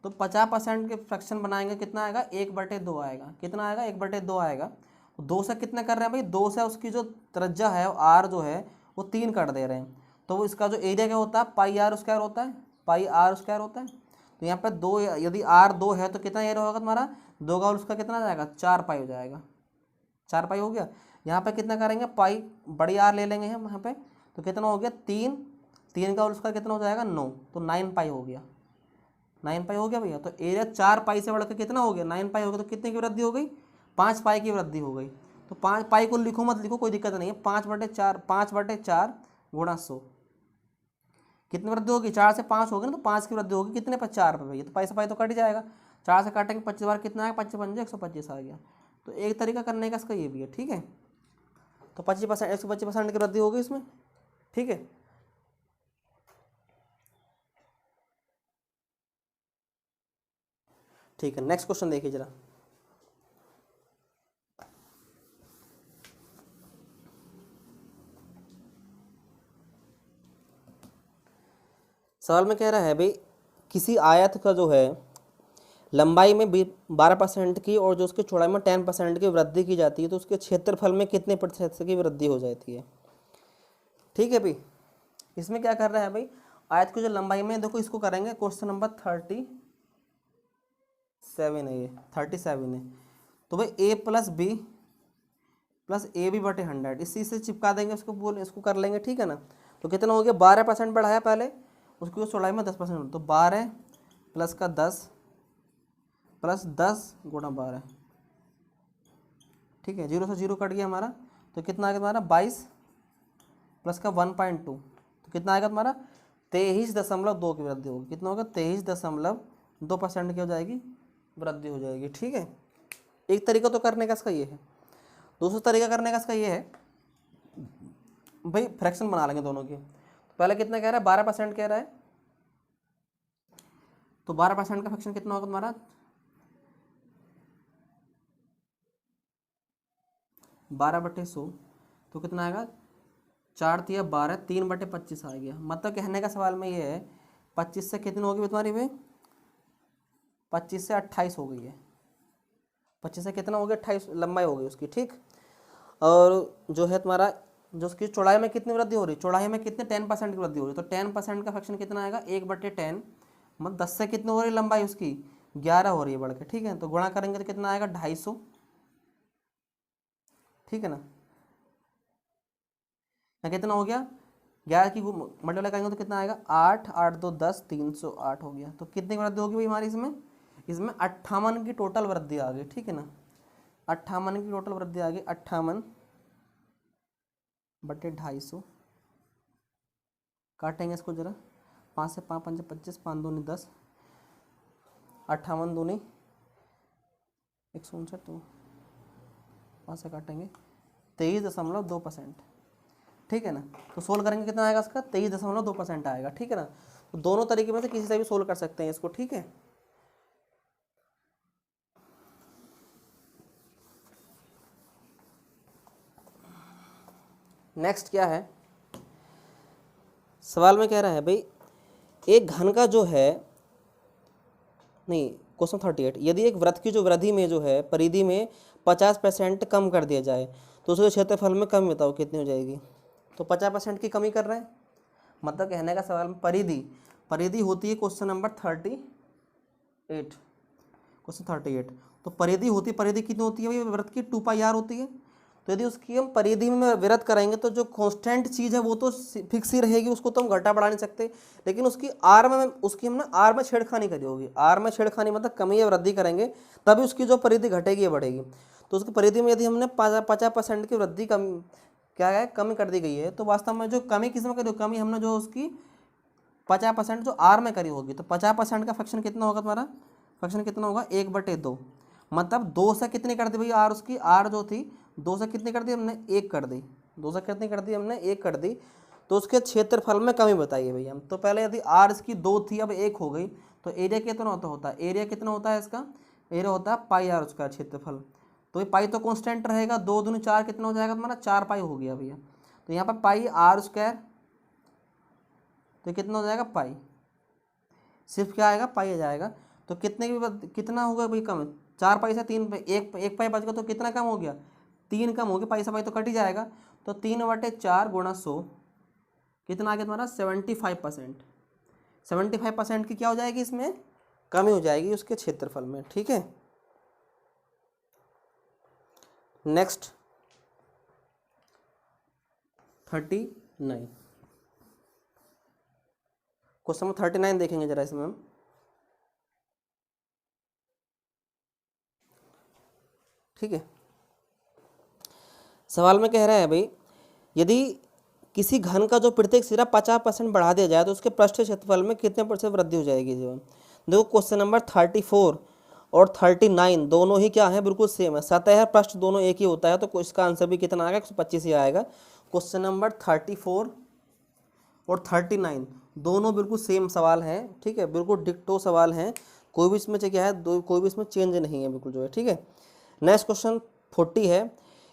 Speaker 1: तो 50% के फ्रैक्शन बनाएंगे, कितना आएगा, 1/2 आएगा। कितना आएगा, 1/2 आएगा। 2 से कितने कर रहे हैं भाई, 2 से उसकी जो त्रिज्या है आर जो है वो 3 कर दे रहे हैं, तो वो इसका जो एरिया क्या होता है, पाई आर स्क्वायर होता है, पाई आर स्क्वायर होता है। तो यहाँ पर 2, यदि आर 2 है तो कितना एरिया होगा तुम्हारा, 2 का उसका कितना जाएगा, 4 पाई हो जाएगा, 4 पाई हो गया। यहाँ पे कितना करेंगे, पाई बड़ी आर ले लेंगे हम यहाँ पे, तो कितना हो गया 3, 3 का उसका कितना हो जाएगा 9, तो 9 पाई हो गया, 9 पाई हो गया भैया। तो एरिया 4 पाई से बढ़कर कितना हो गया, 9 पाई हो गया। तो कितने की वृद्धि हो गई, 5 पाई की वृद्धि हो गई। तो 5 पाई को लिखो मत लिखो, कोई दिक्कत नहीं है, 5/4 गुणा 100 कितनी वृद्धि होगी, 4 से 5 होगी ना, तो 5 की वृद्धि होगी कितने पर, 4 पर भैया। तो पाई से पाई तो कट जाएगा, 4 से काटेंगे 25 बार कितना है, 25 पंजे 125 आ गया। तो एक तरीका करने का इसका ये भी है, ठीक है। तो 25% 125% की वृद्धि होगी इसमें, ठीक है। ठीक है, नेक्स्ट क्वेश्चन देखिए जरा। सवाल में कह रहा है भाई किसी आयत का जो है लंबाई में 12% की और जो उसकी चौड़ाई में 10% की वृद्धि की जाती है तो उसके क्षेत्रफल में कितने प्रतिशत की वृद्धि हो जाती है। ठीक है भाई, इसमें क्या कर रहा है भाई, आयत की जो लंबाई में, देखो इसको करेंगे, क्वेश्चन नंबर 37 है, ये 37 है। तो भाई a plus B plus A B बटे 100 इसी से चिपका देंगे उसको, बोल इसको कर लेंगे, ठीक है ना। तो कितना हो गया, 12% बढ़ाया पहले, उसकी चौड़ाई में 10%, तो 12 प्लस का 10 प्लस 10 गुणा 12, ठीक है। 0 से 0 कट गया हमारा, तो कितना आ गया तुम्हारा 22 प्लस का 1.2, तो कितना आएगा तुम्हारा 23.2 की वृद्धि होगी। कितना होगा 23.2% की हो जाएगी, वृद्धि हो जाएगी, ठीक है। एक तरीका तो करने का इसका ये है। दूसरा तरीका करने का इसका ये है भाई, फ्रैक्शन बना लेंगे दोनों की। पहले कितना कह रहा है, 12% कह रहा है, तो 12% का फ्रैक्शन कितना होगा तुम्हारा 12/100, तो कितना आएगा 4 तिया 12, 3/25 आ गया। मतलब कहने का सवाल में ये है 25 से कितनी होगी तुम्हारी भाई, 25 से 28 हो गई है, 25 से कितना हो गया 28 लंबाई हो गई उसकी, ठीक। और जो है तुम्हारा जो उसकी चौड़ाई में कितनी वृद्धि हो रही है, चौड़ाई में कितने 10% की वृद्धि हो रही है, तो 10% का फ्रैक्शन कितना आएगा 1/10, मतलब 10 से कितनी हो रही है लंबाई उसकी 11 हो रही है बढ़ के, ठीक है। तो गुणा करेंगे तो कितना आएगा 250, ठीक है ना। कितना हो गया 11 की मल्टीप्लाई करेंगे तो कितना आएगा 8, 8 2 10, 308 हो गया। तो कितनी वृद्धि होगी भाई हमारी इसमें 58 की टोटल वृद्धि आ गई, ठीक है ना। 58 की टोटल वृद्धि आ गई, 58/250, काटेंगे इसको जरा, 5 से 5 5 25, 5 दूनी 10, 58 दूनी 159, तो 5 से काटेंगे 23.2%, ठीक है ना। तो सोल्व करेंगे कितना आएगा इसका 23.2% आएगा, ठीक है ना। तो दोनों तरीके में से किसी से भी सोल्व कर सकते हैं इसको, ठीक है। नेक्स्ट क्या है, सवाल में कह रहा है भाई एक घन का जो है, नहीं क्वेश्चन 38, यदि एक वृत्त की जो वृद्धि में जो है परिधि में 50% कम कर दिया जाए तो उसके क्षेत्रफल में कमी बताओ कितनी हो जाएगी। तो 50% की कमी कर रहे हैं, मतलब कहने का सवाल में परिधि होती है क्वेश्चन नंबर 38, क्वेश्चन 38। तो परिधि कितनी होती है भाई, वृत्त की 2πr होती है। तो यदि उसकी हम परिधि में वृत्त कराएंगे तो जो कांस्टेंट चीज़ है वो तो फिक्स ही रहेगी, उसको तो हम घटा बढ़ा नहीं सकते, लेकिन उसकी आर में उसकी हम ना आर में छेड़खानी करी होगी। आर में छेड़खानी मतलब कमी या वृद्धि करेंगे तभी उसकी जो परिधि घटेगी या बढ़ेगी। तो उसकी परिधि में यदि हमने 50% की वृद्धि क्या है कमी कर दी गई है, तो वास्तव में जो कमी किस में करी, कमी हमने जो उसकी 50% जो आर में करी होगी, तो 50% का फ्रैक्शन कितना होगा तुम्हारा, फ्रैक्शन कितना होगा 1/2, मतलब 2 से कितनी कर दी भाई आर, उसकी आर जो थी 2 से कितनी कर दी हमने 1 कर दी, 2 से कितनी कर दी हमने 1 कर दी, तो उसके क्षेत्रफल में कमी बताइए भैया हम। तो पहले यदि आर इसकी 2 थी अब 1 हो गई, तो एरिया कितना होता है, एरिया कितना होता है इसका, एरिया होता है पाई आर उसका क्षेत्रफल। तो ये पाई तो कांस्टेंट रहेगा, 2 दूनी 4 कितना हो जाएगा तुम्हारा 4 पाई हो गया भैया। तो यहाँ पर पाई आर स्क्वायर, तो कितना हो जाएगा पाई, सिर्फ क्या आएगा पाई आ जाएगा। तो कितने की कितना होगा भाई कम, 4 पाई से 3 पाई, एक पाई बच गया, तो कितना कम हो गया 3 कम हो गया, पाई से पाई तो कट ही जाएगा। तो 3/4 गुणा 100 कितना आ गया तुम्हारा 75%, 75% की क्या हो जाएगी इसमें कमी हो जाएगी उसके क्षेत्रफल में, ठीक है। नेक्स्ट 39, क्वेश्चन नंबर 39 देखेंगे जरा इसमें हम। ठीक है, सवाल में कह रहा है भाई यदि किसी घन का जो प्रत्येक सिरा 50% बढ़ा दिया जाए तो उसके पृष्ठ क्षेत्रफल में कितने % वृद्धि हो जाएगी जीवन। देखो क्वेश्चन नंबर 34 और 39 दोनों ही क्या है बिल्कुल सेम है, सतह पृष्ठ दोनों एक ही होता है, तो इसका आंसर भी कितना आएगा 125 ही आएगा। क्वेश्चन नंबर 34 और 39 दोनों बिल्कुल सेम सवाल हैं, ठीक है, बिल्कुल डिक्टो सवाल हैं, कोई भी इसमें क्या है कोई भी इसमें चेंज नहीं है बिल्कुल जो है, ठीक है। नेक्स्ट क्वेश्चन 40 है,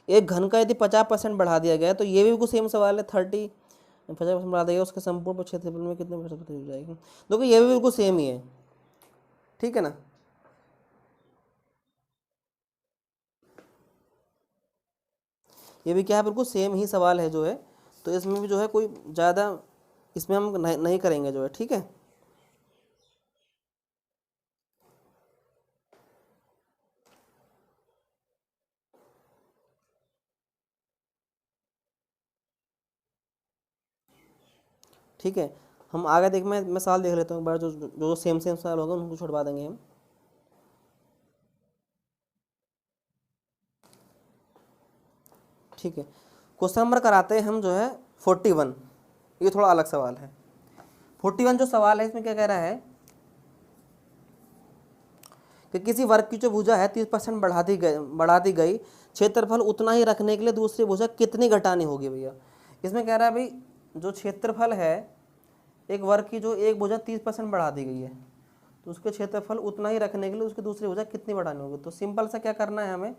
Speaker 1: एक घन का यदि 50% बढ़ा दिया गया तो ये भी बिल्कुल सेम सवाल है, 50% बढ़ा दिया गया उसके संपूर्ण क्षेत्रफल में कितने % हो जाएगी। देखो ये भी बिल्कुल सेम ही है, ठीक है ना। ये भी क्या है बिल्कुल सेम ही सवाल है जो है, तो इसमें भी जो है कोई ज़्यादा इसमें हम नहीं करेंगे जो है, ठीक है। ठीक है, हम आगे देख मैं सवाल देख लेता हूँ एक बार, जो जो जो सेम सवाल होगा उनको छुड़वा देंगे हम। ठीक है, क्वेश्चन नंबर कराते हैं हम जो है 41, ये थोड़ा अलग सवाल है। 41 जो सवाल है इसमें क्या कह रहा है कि किसी वर्ग की जो भुजा है 30% बढ़ा दी गई, क्षेत्रफल उतना ही रखने के लिए दूसरी भुजा कितनी घटानी होगी भैया। इसमें कह रहा है भाई जो क्षेत्रफल है एक वर्ग की जो एक भुजा 30% बढ़ा दी गई है, तो उसके क्षेत्रफल उतना ही रखने के लिए उसकी दूसरी भुजा कितनी बढ़ानी होगी। तो सिंपल सा क्या करना है हमें,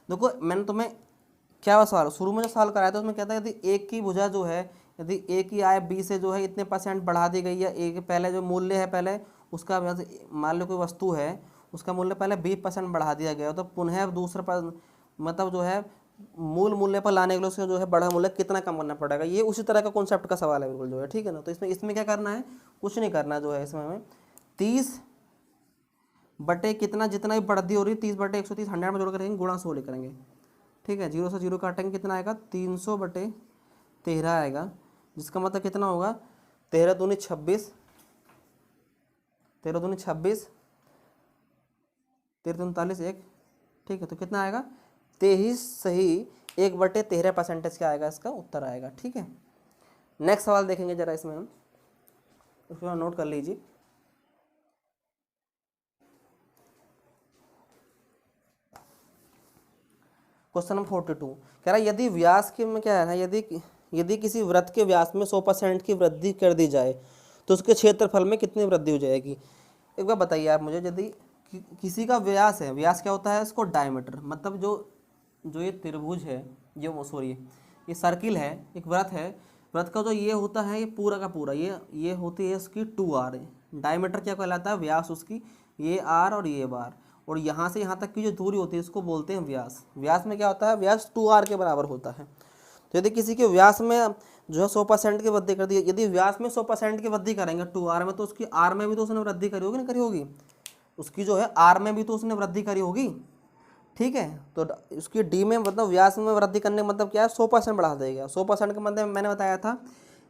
Speaker 1: देखो मैंने तुम्हें क्या सवाल शुरू में जो सवाल कराया था उसमें कहता है यदि एक की भुजा जो है यदि ए की आय बी से जो है इतने % बढ़ा दी गई है, ए के पहले जो मूल्य है पहले उसका मान लो कोई वस्तु है उसका मूल्य पहले 20% बढ़ा दिया गया, तो पुनः दूसरा मतलब जो है मूल मूल्य पर लाने के लिए उसका जो है बड़ा मूल्य कितना कम करना पड़ेगा, ये उसी तरह का कॉन्सेप्ट का सवाल है बिल्कुल जो है, ठीक है ना। तो इसमें क्या करना है, कुछ नहीं करना जो है, इसमें हमें 30 बटे कितना जितना भी बढ़ती हो रही 30/130 100 में जोड़ करेंगे गुणा 100 ले करेंगे, ठीक है। 0 से 0 काटेंगे कितना आएगा 300/13 आएगा, जिसका मतलब कितना होगा 13 दूनी 26, 13 दूनी 26, 13 39 1, ठीक है। तो कितना आएगा 23 सही 1/13% क्या आएगा इसका उत्तर आएगा, ठीक है। नेक्स्ट सवाल देखेंगे जरा इसमें हम, उसको नोट कर लीजिए। क्वेश्चन नंबर 42 कह रहा है यदि व्यास के में क्या है, यदि किसी वृत्त के व्यास में 100% की वृद्धि कर दी जाए तो उसके क्षेत्रफल में कितनी वृद्धि हो जाएगी। एक बार बताइए आप मुझे, यदि किसी का व्यास है, व्यास क्या होता है इसको डायमीटर, मतलब जो ये त्रिभुज है, ये सर्किल है, एक वृत्त है, वृत्त का जो ये होता है ये पूरा का पूरा ये होती है इसकी 2r, डायमीटर क्या कहलाता है व्यास उसकी, ये r और ये बार, और यहाँ से यहाँ तक की जो दूरी होती है इसको बोलते हैं व्यास। व्यास में क्या होता है व्यास 2r के बराबर होता है। तो यदि किसी के व्यास में जो है 100% की वृद्धि कर दी, यदि व्यास में 100% की वृद्धि करेंगे 2r में, तो उसकी r में भी तो उसने वृद्धि करी होगी ना, करी होगी, उसकी जो है r में भी तो उसने वृद्धि करी होगी, ठीक है। तो उसकी डी में मतलब व्यास में वृद्धि करने का मतलब क्या है 100% बढ़ा देगा। 100% का मतलब मैंने बताया था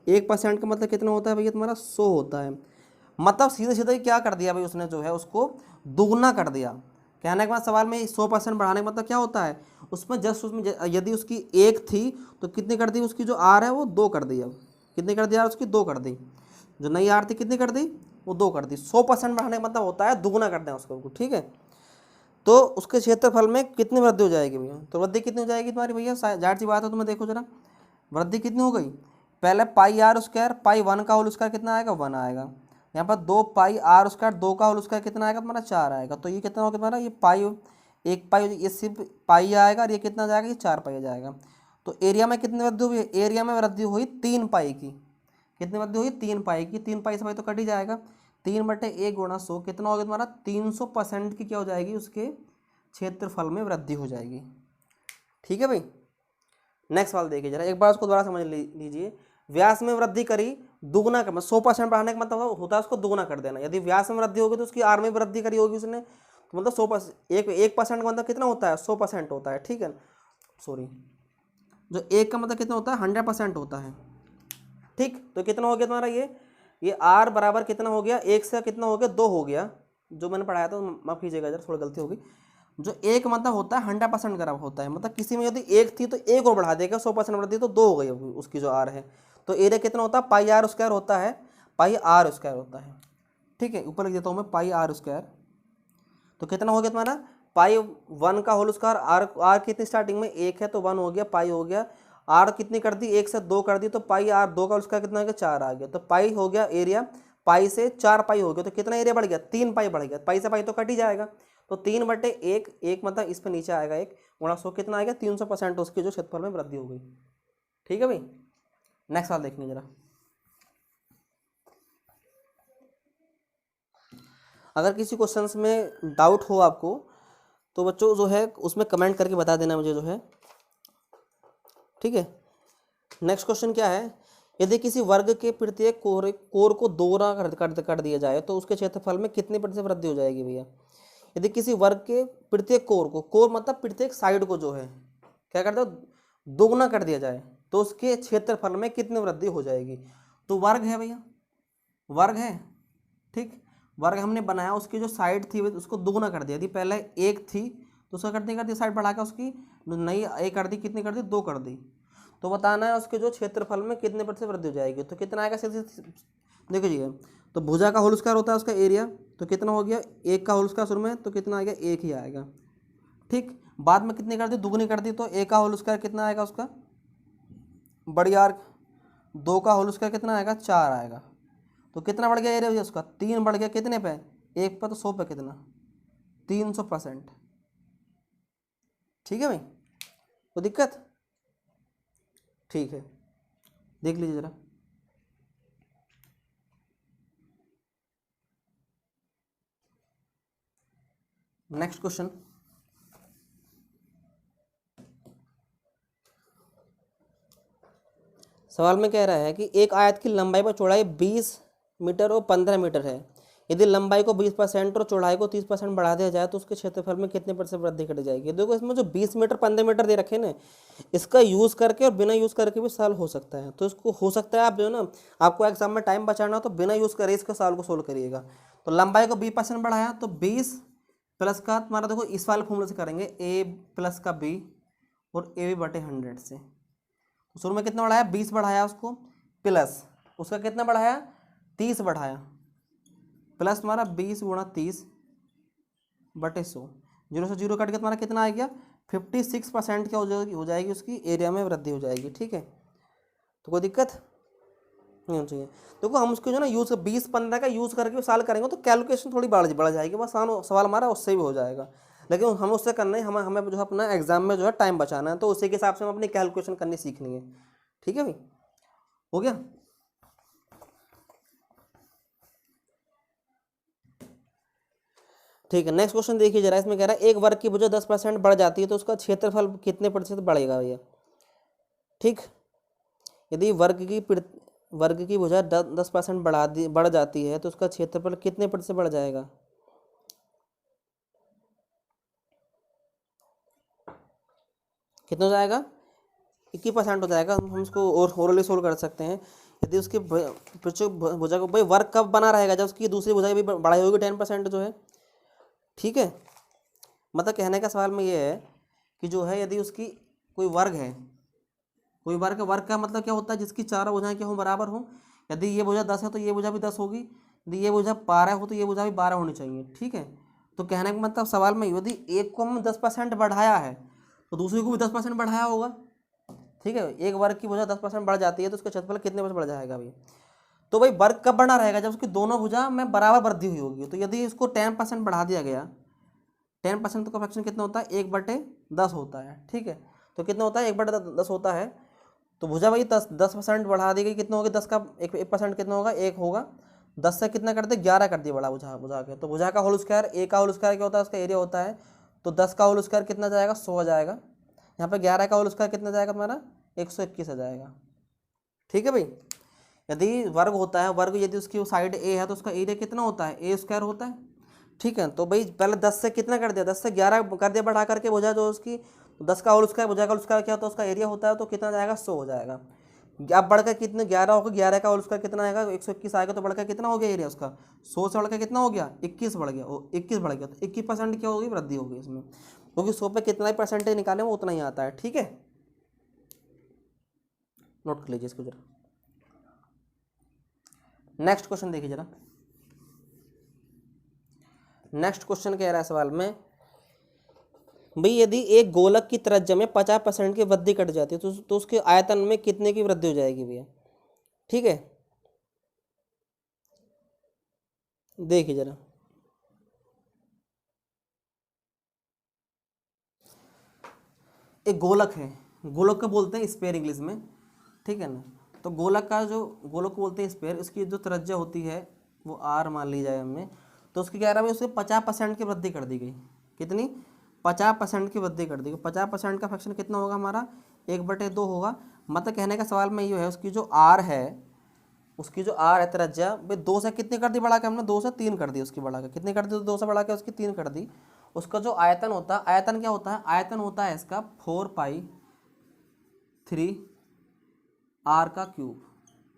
Speaker 1: 1% का मतलब कितना होता है भैया तुम्हारा 100 होता है, मतलब सीधे सीधे क्या कर दिया भाई उसने जो है उसको दुगना कर दिया,
Speaker 2: कहने के बाद सवाल में 100% बढ़ाने का मतलब क्या होता है, उसमें जस्ट उसमें यदि उसकी 1 थी तो कितनी कर दी, उसकी जो आर है वो 2 कर दी। अब कितनी कर दी यार, उसकी 2 कर दी। जो नई आर थी कितनी कर दी, वो 2 कर दी। 100% बढ़ाने का मतलब होता है दुगना कर दें उसको, ठीक है। तो उसके क्षेत्रफल में कितनी वृद्धि हो जाएगी भैया, तो वृद्धि कितनी हो जाएगी तुम्हारी भैया, जाहिर सी बात है, तुम्हें देखो जरा वृद्धि कितनी हो गई। पहले पाई आर स्क्वायर, पाई 1 का होल स्क्वायर कितना आएगा, 1 आएगा। यहाँ पर 2 पाई आर स्क्वायर, 2 का होल स्क्वायर कितना आएगा तुम्हारा, 4 आएगा। तो ये कितना होगा तुम्हारा, ये पाई, एक पाई, ये सिर्फ पाई आएगा, और ये कितना जाएगा, ये 4 पाई जाएगा। तो एरिया में कितनी वृद्धि हुई, एरिया में वृद्धि हुई 3 पाई की। कितनी वृद्धि हुई, 3 पाई की। 3 पाई से भाई तो कट ही जाएगा, 3/1 गुणा 100 कितना हो गया तुम्हारा, 300% की क्या हो जाएगी, उसके क्षेत्रफल में वृद्धि हो जाएगी। ठीक है भाई। नेक्स्ट सवाल देखिए जरा, एक बार उसको दोबारा समझ लीजिए। व्यास में वृद्धि करी, दुगना कर, 100% बढ़ाने का मतलब होता है उसको दुगना कर देना। यदि व्यास में वृद्धि होगी तो उसकी आर में वृद्धि करी होगी उसने, तो मतलब 100%, 1% का मतलब कितना होता है, 100% होता है, ठीक है। सॉरी, जो 1 का मतलब कितना होता है, 100% होता है, ठीक। तो कितना हो गया तुम्हारा, ये आर बराबर कितना हो गया, 1 से कितना हो गया, 2 हो गया। जो मैंने पढ़ाया था माफ कीजिएगा जरा, थोड़ी गलती हो गई। जो 1 मतलब होता है 100% का होता है, मतलब किसी में यदि 1 थी तो 1 और बढ़ा देगा, 100% बढ़ा दी तो 2 हो गई उसकी जो आर है। तो एरिया कितना होता है, पाई आर स्क्वायर होता है, पाई आर स्क्वायर होता है, ठीक है। ऊपर लिख देता हूँ मैं, पाई आर स्क्वायर। तो कितना हो गया तुम्हारा, पाई 1 का होल स्क्वायर, आर कितनी स्टार्टिंग में 1 है तो 1 हो गया, पाई हो गया। आर कितनी कर दी, 1 से 2 कर दी, तो पाई आर 2 का होल स्क्वायर कितना हो गया, 4 आ गया। तो पाई हो गया एरिया, पाई से 4 पाई हो गया, तो कितना एरिया बढ़ गया, 3 पाई बढ़ गया। पाई से पाई तो कट ही जाएगा, तो 3/1, 1 मतलब इस पर नीचे आएगा 1 गुणा 100 कितना आएगा, 300% उसकी जो क्षेत्रफल में वृद्धि हो गई। ठीक है भाई। नेक्स्ट सवाल देखिए जरा, अगर किसी क्वेश्चंस में डाउट हो आपको तो बच्चों जो है उसमें कमेंट करके बता देना मुझे जो है, ठीक है। नेक्स्ट क्वेश्चन क्या है, यदि किसी वर्ग के प्रत्येक कोर को दोगुना कर दिया जाए तो उसके क्षेत्रफल में कितनी प्रतिशत वृद्धि हो जाएगी भैया। यदि किसी वर्ग के प्रत्येक कोर मतलब प्रत्येक साइड को जो है क्या करते हो, दोगुना कर दिया जाए तो उसके क्षेत्रफल में कितनी वृद्धि हो जाएगी। तो वर्ग है भैया, वर्ग है, ठीक। वर्ग हमने बनाया, उसकी जो साइड थी उसको दोगुना कर दिया। यदि पहले 1 थी तो उसका कितनी कर दी, साइड बढ़ा के उसकी नई 1 कर दी, कितनी कर दी, 2 कर दी। तो बताना है उसके जो क्षेत्रफल में कितने प्रतिशत वृद्धि हो जाएगी। तो कितना आएगा, देखिए तो भुजा का होल स्क्वायर होता है उसका एरिया, तो कितना हो गया, 1 का होल स्क्वायर शुरू में, तो कितना आएगा, 1 ही आएगा, ठीक। बाद में कितनी कर दी, दुगनी कर दी, तो 1 का होल स्क्वायर कितना आएगा उसका, बड़ी आर, 2 का होल स्क्वायर कितना आएगा, 4 आएगा। तो कितना बढ़ गया एरिया भैया उसका, 3 बढ़ गया, कितने पे, 1 पर, तो 100 पे कितना, 300%। ठीक है भाई, कोई दिक्कत, ठीक है। देख लीजिए जरा, नेक्स्ट क्वेश्चन। सवाल में कह रहा है कि एक आयत की लंबाई पर चौड़ाई 20 मीटर और 15 मीटर है। यदि लंबाई को 20% और चौड़ाई को 30% बढ़ा दिया जाए तो उसके क्षेत्रफल में कितने प्रतिशत वृद्धि कर जाएगी। देखो इसमें जो 20 मीटर 15 मीटर दे रखे ना, इसका यूज़ करके और बिना यूज़ करके भी सॉल्व हो सकता है। तो इसको हो सकता है आप जो है ना, आपको एग्जाम में टाइम बचाना हो तो बिना यूज़ करे इसका सवाल को सोल्व करिएगा। तो लंबाई को 20% बढ़ाया तो 20 प्लस का तुम्हारा, देखो इस वाले फॉर्मूले से करेंगे, a प्लस का b और a/100 से। तो शुरू में कितना बढ़ाया, 20 बढ़ाया, उसको प्लस उसका कितना बढ़ाया, 30 बढ़ाया, प्लस तुम्हारा 20 गुणा 30/100। 0 से 0 कट के तुम्हारा कितना आ गया, 56% क्या हो जाएगी उसकी एरिया में वृद्धि हो जाएगी। ठीक है, तो कोई दिक्कत नहीं होनी चाहिए। देखो हम उसको जो ना यूज़ 20-15 का यूज़ करके सॉल्व करेंगे तो कैलकुलेशन थोड़ी बढ़ जाएगी, बस सवाल हमारा उससे भी हो जाएगा। लेकिन हमें उससे करना है, हमें जो है अपना एग्जाम में जो है टाइम बचाना है, तो उसी के हिसाब से हम अपनी कैलकुलेशन करनी सीखनी है। ठीक है भाई, हो गया। ठीक है, नेक्स्ट क्वेश्चन देखिए जरा, इसमें कह रहा है एक वर्ग की भुजा 10% बढ़ जाती है तो उसका क्षेत्रफल कितने प्रतिशत बढ़ेगा भैया। ठीक, यदि वर्ग की भुजा 10% बढ़ जाती है तो उसका क्षेत्रफल कितने प्रतिशत बढ़ जाएगा। कितना हो जाएगा, 21% हो जाएगा। हम इसको और ओरली सोल्व कर सकते हैं। यदि उसकी भुजा को, भाई वर्ग कब बना रहेगा, जब उसकी दूसरी भुजा भी बढ़ाई होगी 10% जो है। ठीक है, मतलब कहने का सवाल में ये है कि जो है यदि उसकी कोई वर्ग है, कोई वर्ग का मतलब क्या होता है, जिसकी चारों भुजाएं क्या हो, बराबर हो। यदि ये भुजा 10 है तो ये भुजा भी 10 होगी, यदि ये भुजा 12 हो तो ये भुजा भी 12 होनी चाहिए, ठीक है। तो कहने का मतलब सवाल में यदि एक को हम 10% बढ़ाया है तो दूसरी को भी 10% बढ़ाया होगा, ठीक है। एक वर्ग की भुजा 10% बढ़ जाती है तो उसका क्षेत्रफल कितने % बढ़ जाएगा भाई। तो भाई वर्ग कब बना रहेगा, जब उसकी दोनों भुजा में बराबर वृद्धि हुई होगी। तो यदि इसको 10% बढ़ा दिया गया, 10% का फ्रैक्शन कितना होता है, 1/10 होता है, ठीक है। तो कितना होता है, 1/10 होता है। तो भुजा भाई 10% बढ़ा दी गई, कितना होगा, 10 का 1% कितना होगा, 1 होगा। 10 से कितना कर दे, 11 कर दिया बड़ा भुजा भुजा के। तो भुजा का होल स्क्वायर, ए का होल स्क्वायर क्या होता है, उसका एरिया होता है। तो 10 का होल स्क्वायर कितना जाएगा, 100 आ जाएगा। यहाँ पे 11 का होल स्क्वायर कितना जाएगा तुम्हारा, 121 आ जाएगा, ठीक है भाई। यदि वर्ग होता है, वर्ग यदि उसकी साइड ए है तो उसका एरिया कितना होता है, ए स्क्वायर होता है, ठीक है। तो भाई पहले 10 से कितना कर दिया, 10 से 11 कर दिया बढ़ा करके भुजा जो उसकी, 10 का होल स्क्वायर, भुजा का होल स्क्वायर क्या होता है, उसका एरिया होता है। तो कितना जाएगा, 100 हो जाएगा। अब बढ़कर कितने, 11 होगा, 11 का होल स्क्वायर कितना आएगा, 121 आएगा। तो बढ़कर कितना हो गया एरिया उसका, 100 से बढ़कर कितना हो गया, 21 बढ़ गया, 21 बढ़ गया। तो 21% क्या होगी, वृद्धि होगी इसमें, क्योंकि 100 पे कितना ही परसेंटेज निकाले वो उतना ही आता है, ठीक है। नोट कर लीजिए इसको जरा। नेक्स्ट क्वेश्चन देखिए जरा। नेक्स्ट क्वेश्चन कह रहा है सवाल में, भाई यदि एक गोलक की त्रिज्या में 50% की वृद्धि कट जाती है तो उसके आयतन में कितने की वृद्धि हो जाएगी भैया, ठीक है। देखिए जरा, एक गोलक है, गोलक को बोलते हैं स्फीयर इंग्लिश में, ठीक है ना। तो गोलक का जो, गोलक को बोलते हैं स्फीयर, इसकी जो त्रिज्या होती है वो आर मान ली जाए हमें। तो उसकी कह रहा है उसके 50% की वृद्धि कर दी गई, कितनी, 50% की वृद्धि कर दी गई। 50% का फ्रैक्शन कितना होगा हमारा, 1/2 होगा। मतलब कहने का सवाल में ये है, उसकी जो आर है, उसकी जो आर है त्रिज्या, भाई 2 से कितनी कर दी बढ़ा के, हमने 2 से 3 कर दी उसकी बढ़ा के, कितनी कर दी, 2 से बढ़ा के उसकी 3 कर दी। उसका जो आयतन होता है, आयतन क्या होता है, आयतन होता है इसका 4π3 आर का क्यूब।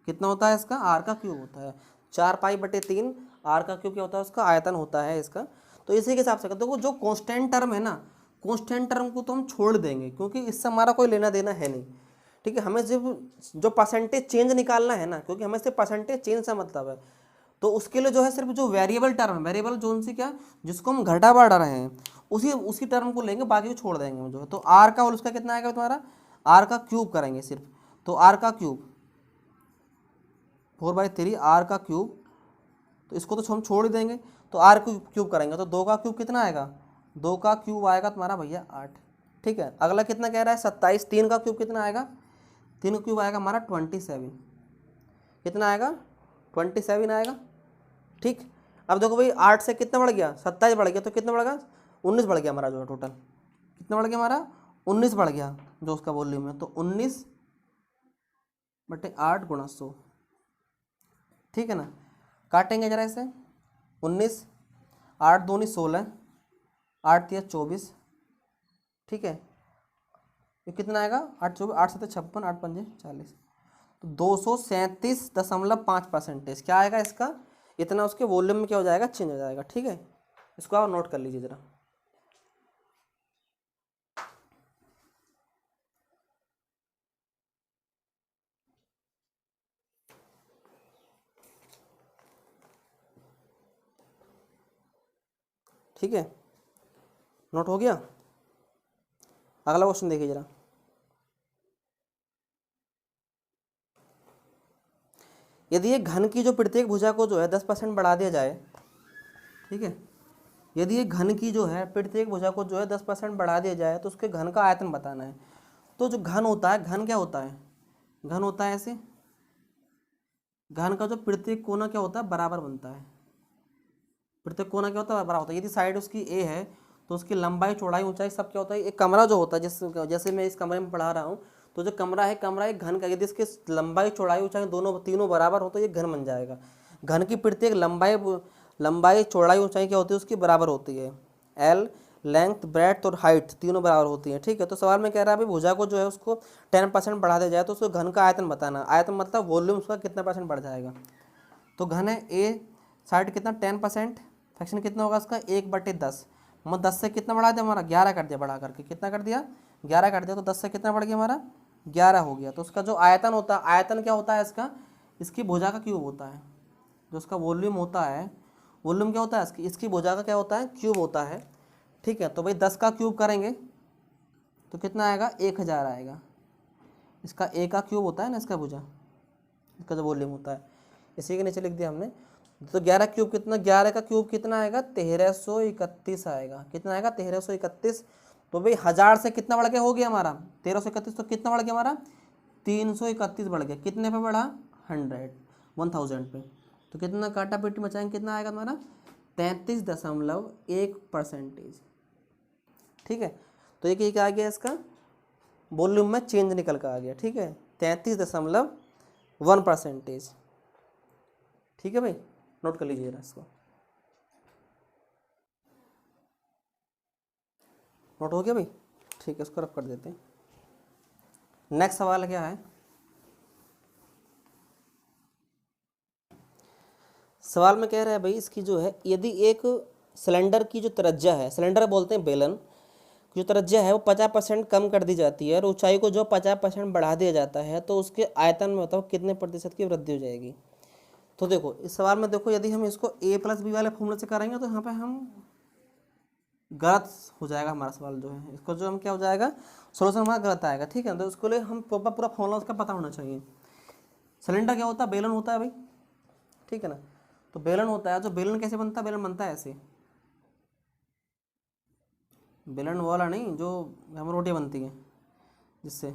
Speaker 2: कितना होता है इसका, आर का क्यूब होता है, 4π/3 आर का क्यूब क्या होता है, उसका आयतन होता है इसका। तो इसी के हिसाब से देखो, जो कांस्टेंट टर्म है ना, कांस्टेंट टर्म को तो हम छोड़ देंगे क्योंकि इससे हमारा कोई लेना देना है नहीं, ठीक है। हमें सिर्फ जो परसेंटेज चेंज निकालना है ना, क्योंकि हमें सिर्फ परसेंटेज चेंज से मतलब है। तो उसके लिए जो है सिर्फ जो वेरिएबल टर्म है, वेरिएबल जो सी क्या, जिसको हम घटा बढ़ा रहे हैं, उसी टर्म को लेंगे, बाकी को छोड़ देंगे हम जो है। तो आर का और उसका कितना आएगा तुम्हारा, आर का क्यूब करेंगे सिर्फ। तो आर का क्यूब 4/3 आर का क्यूब, तो इसको तो हम छोड़ ही देंगे। तो आर को क्यूब करेंगे तो 2 का क्यूब कितना आएगा, 2 का क्यूब आएगा तुम्हारा भैया 8, ठीक है। अगला कितना कह रहा है, 27। 3 का क्यूब कितना आएगा, 3 का क्यूब आएगा हमारा 27, कितना आएगा, 27 आएगा, ठीक। अब देखो भाई 8 से कितना बढ़ गया, 27 बढ़ गया, तो कितना बढ़ गया, 19 बढ़ गया हमारा जो है टोटल, कितना बढ़ गया हमारा, 19 बढ़ गया जो उसका वॉल्यूम है। तो 19/8 × 100, ठीक है ना। काटेंगे जरा इसे, 19, 8 दूनी 16, 8 तिया 24, ठीक है। ये कितना आएगा, 8 24, 8 7 56, 8 5 40। तो 237.5% क्या आएगा इसका, इतना उसके वॉल्यूम में क्या हो जाएगा, चेंज हो जाएगा, ठीक है। इसको आप नोट कर लीजिए जरा। ठीक है, नोट हो गया। अगला क्वेश्चन देखिए जरा। यदि एक घन की जो प्रत्येक भुजा को जो है 10% बढ़ा दिया जाए, ठीक है। यदि एक घन की जो है प्रत्येक भुजा को जो है 10% बढ़ा दिया जाए तो उसके घन का आयतन बताना है। तो जो घन होता है, घन क्या होता है, घन होता है ऐसे, घन का जो प्रत्येक कोना क्या होता है, बराबर बनता है। प्रत्येक कोना क्या होता है, बराबर होता है। यदि साइड उसकी ए है तो उसकी लंबाई चौड़ाई ऊंचाई सब क्या होता है। एक कमरा जो होता है, जैसे मैं इस कमरे में पढ़ा रहा हूँ, तो जो कमरा है, कमरा एक घन का, यदि इसकी लंबाई चौड़ाई ऊंचाई दोनों तीनों बराबर हो तो ये घन बन जाएगा। घन की प्रत्येक लंबाई चौड़ाई ऊंचाई क्या होती है, उसकी बराबर होती है। एल, लेंथ, ब्रेड्थ और हाइट तीनों बराबर होती है, ठीक है। तो सवाल में कह रहा है भाई भुजा को जो है उसको 10% बढ़ा दिया जाए तो उसको घन का आयतन बताना। आयतन मतलब वॉल्यूम उसका कितना % बढ़ जाएगा। तो घन है ए, साइड कितना 10%, फ्रैक्शन कितना होगा उसका 1/10। मैं 10 से कितना बढ़ा दिया हमारा 11 कर दिया, बढ़ा करके कितना कर दिया 11 कर दिया, तो 10 से कितना बढ़ गया हमारा 11 हो गया। तो उसका जो आयतन होता है, आयतन क्या होता है इसका, इसकी भुजा का क्यूब होता है। जो उसका वॉल्यूम होता है, वॉल्यूम क्या होता है इसकी भुजा का क्या होता है क्यूब होता है। ठीक है, तो भाई 10 का क्यूब करेंगे तो कितना आएगा 1000 आएगा। इसका ए का क्यूब होता है ना, इसका भुजा, इसका जो वॉल्यूम होता है, इसी के नीचे लिख दिया हमने। तो 11 क्यूब कितना, 11 का क्यूब कितना आएगा 1331 आएगा। कितना आएगा 1331। तो भाई 1000 से कितना बढ़ गया हो गया हमारा 1331, तो कितना बढ़ गया हमारा 331 बढ़ गया। कितने पे बढ़ा 1000 पे। तो कितना काटा पीटी मचाएंगे, कितना आएगा हमारा 33.1%। ठीक है, तो एक आ गया इसका वॉल्यूम में चेंज निकल कर आ गया। ठीक है, 33.1%। ठीक है भाई, नोट कर लीजिएगा इसको। नोट हो गया भाई, ठीक है, इसको रब कर देते हैं। नेक्स्ट सवाल क्या है, सवाल में कह रहा है भाई इसकी जो है, यदि एक सिलेंडर की जो त्रिज्या है, सिलेंडर बोलते हैं बेलन, जो त्रिज्या है वो 50% कम कर दी जाती है और ऊंचाई को जो 50% बढ़ा दिया जाता है, तो उसके आयतन में बताओ कितने प्रतिशत की वृद्धि हो जाएगी। तो देखो इस सवाल में देखो, यदि हम इसको a+b वाले फॉर्मूले से करेंगे तो यहाँ पे हम गलत हो जाएगा हमारा सवाल जो है, इसको जो हम क्या हो जाएगा सोल्यूशन हमारा गलत आएगा। ठीक है, तो उसके लिए हम पूरा फॉर्मूला उसका पता होना चाहिए। सिलेंडर क्या होता है, बेलन होता है भाई। ठीक है ना, तो बेलन होता है, जो बेलन कैसे बनता है, बेलन बनता है ऐसे, बेलन वाला नहीं जो हम रोटी बनती है जिससे,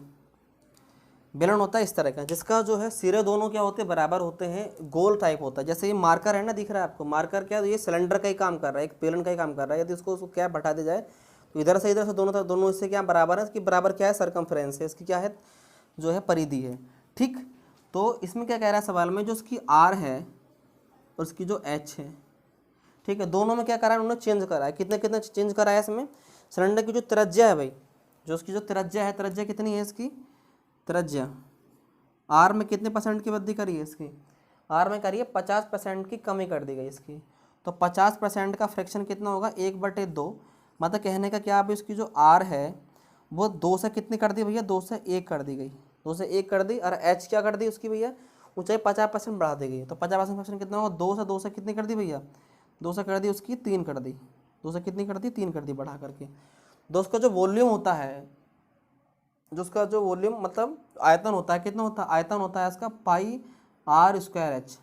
Speaker 2: बेलन होता है इस तरह का, जिसका जो है सिरे दोनों क्या होते हैं बराबर होते हैं, गोल टाइप होता है। जैसे ये मार्कर है ना, दिख रहा है आपको मार्कर, क्या ये सिलेंडर का ही काम कर रहा है, एक बेलन का ही काम कर रहा है। यदि उसको क्या बढ़ा दिया जाए तो इधर से दोनों तरफ, दोनों इससे क्या बराबर है, इसकी बराबर क्या है सरकमफ्रेंस है, इसकी क्या है जो है परिधि है। ठीक, तो इसमें क्या कह रहा है सवाल में, जो उसकी आर है और उसकी जो एच है, ठीक है, दोनों में क्या करा है उन्होंने चेंज करा है। कितने कितने चेंज करा है इसमें, सिलेंडर की जो त्रिज्या है भाई, जो उसकी जो त्रिज्या है, त्रिज्या कितनी है इसकी, त्रिज्या आर में कितने % की वृद्धि करी है इसकी, आर में करिए 50% की कमी कर दी गई इसकी। तो 50% का फ्रैक्शन कितना होगा 1/2, मतलब कहने का क्या, अब इसकी जो आर है वो 2 से कितनी कर दी भैया, 2 से 1 कर दी गई, 2 से 1 कर दी। और एच क्या कर दी उसकी भैया, ऊंचाई 50% बढ़ा दी गई। तो 50% कितना होगा, 2 से कितनी कर दी भैया, 2 से कर दी उसकी 3 कर दी, 2 से कितनी कर दी 3 कर दी बढ़ा करके। दोस्तों जो वॉल्यूम होता है, जो उसका जो वॉल्यूम मतलब आयतन होता है, कितना होता है, आयतन होता है इसका पाई r स्क्वायर एच,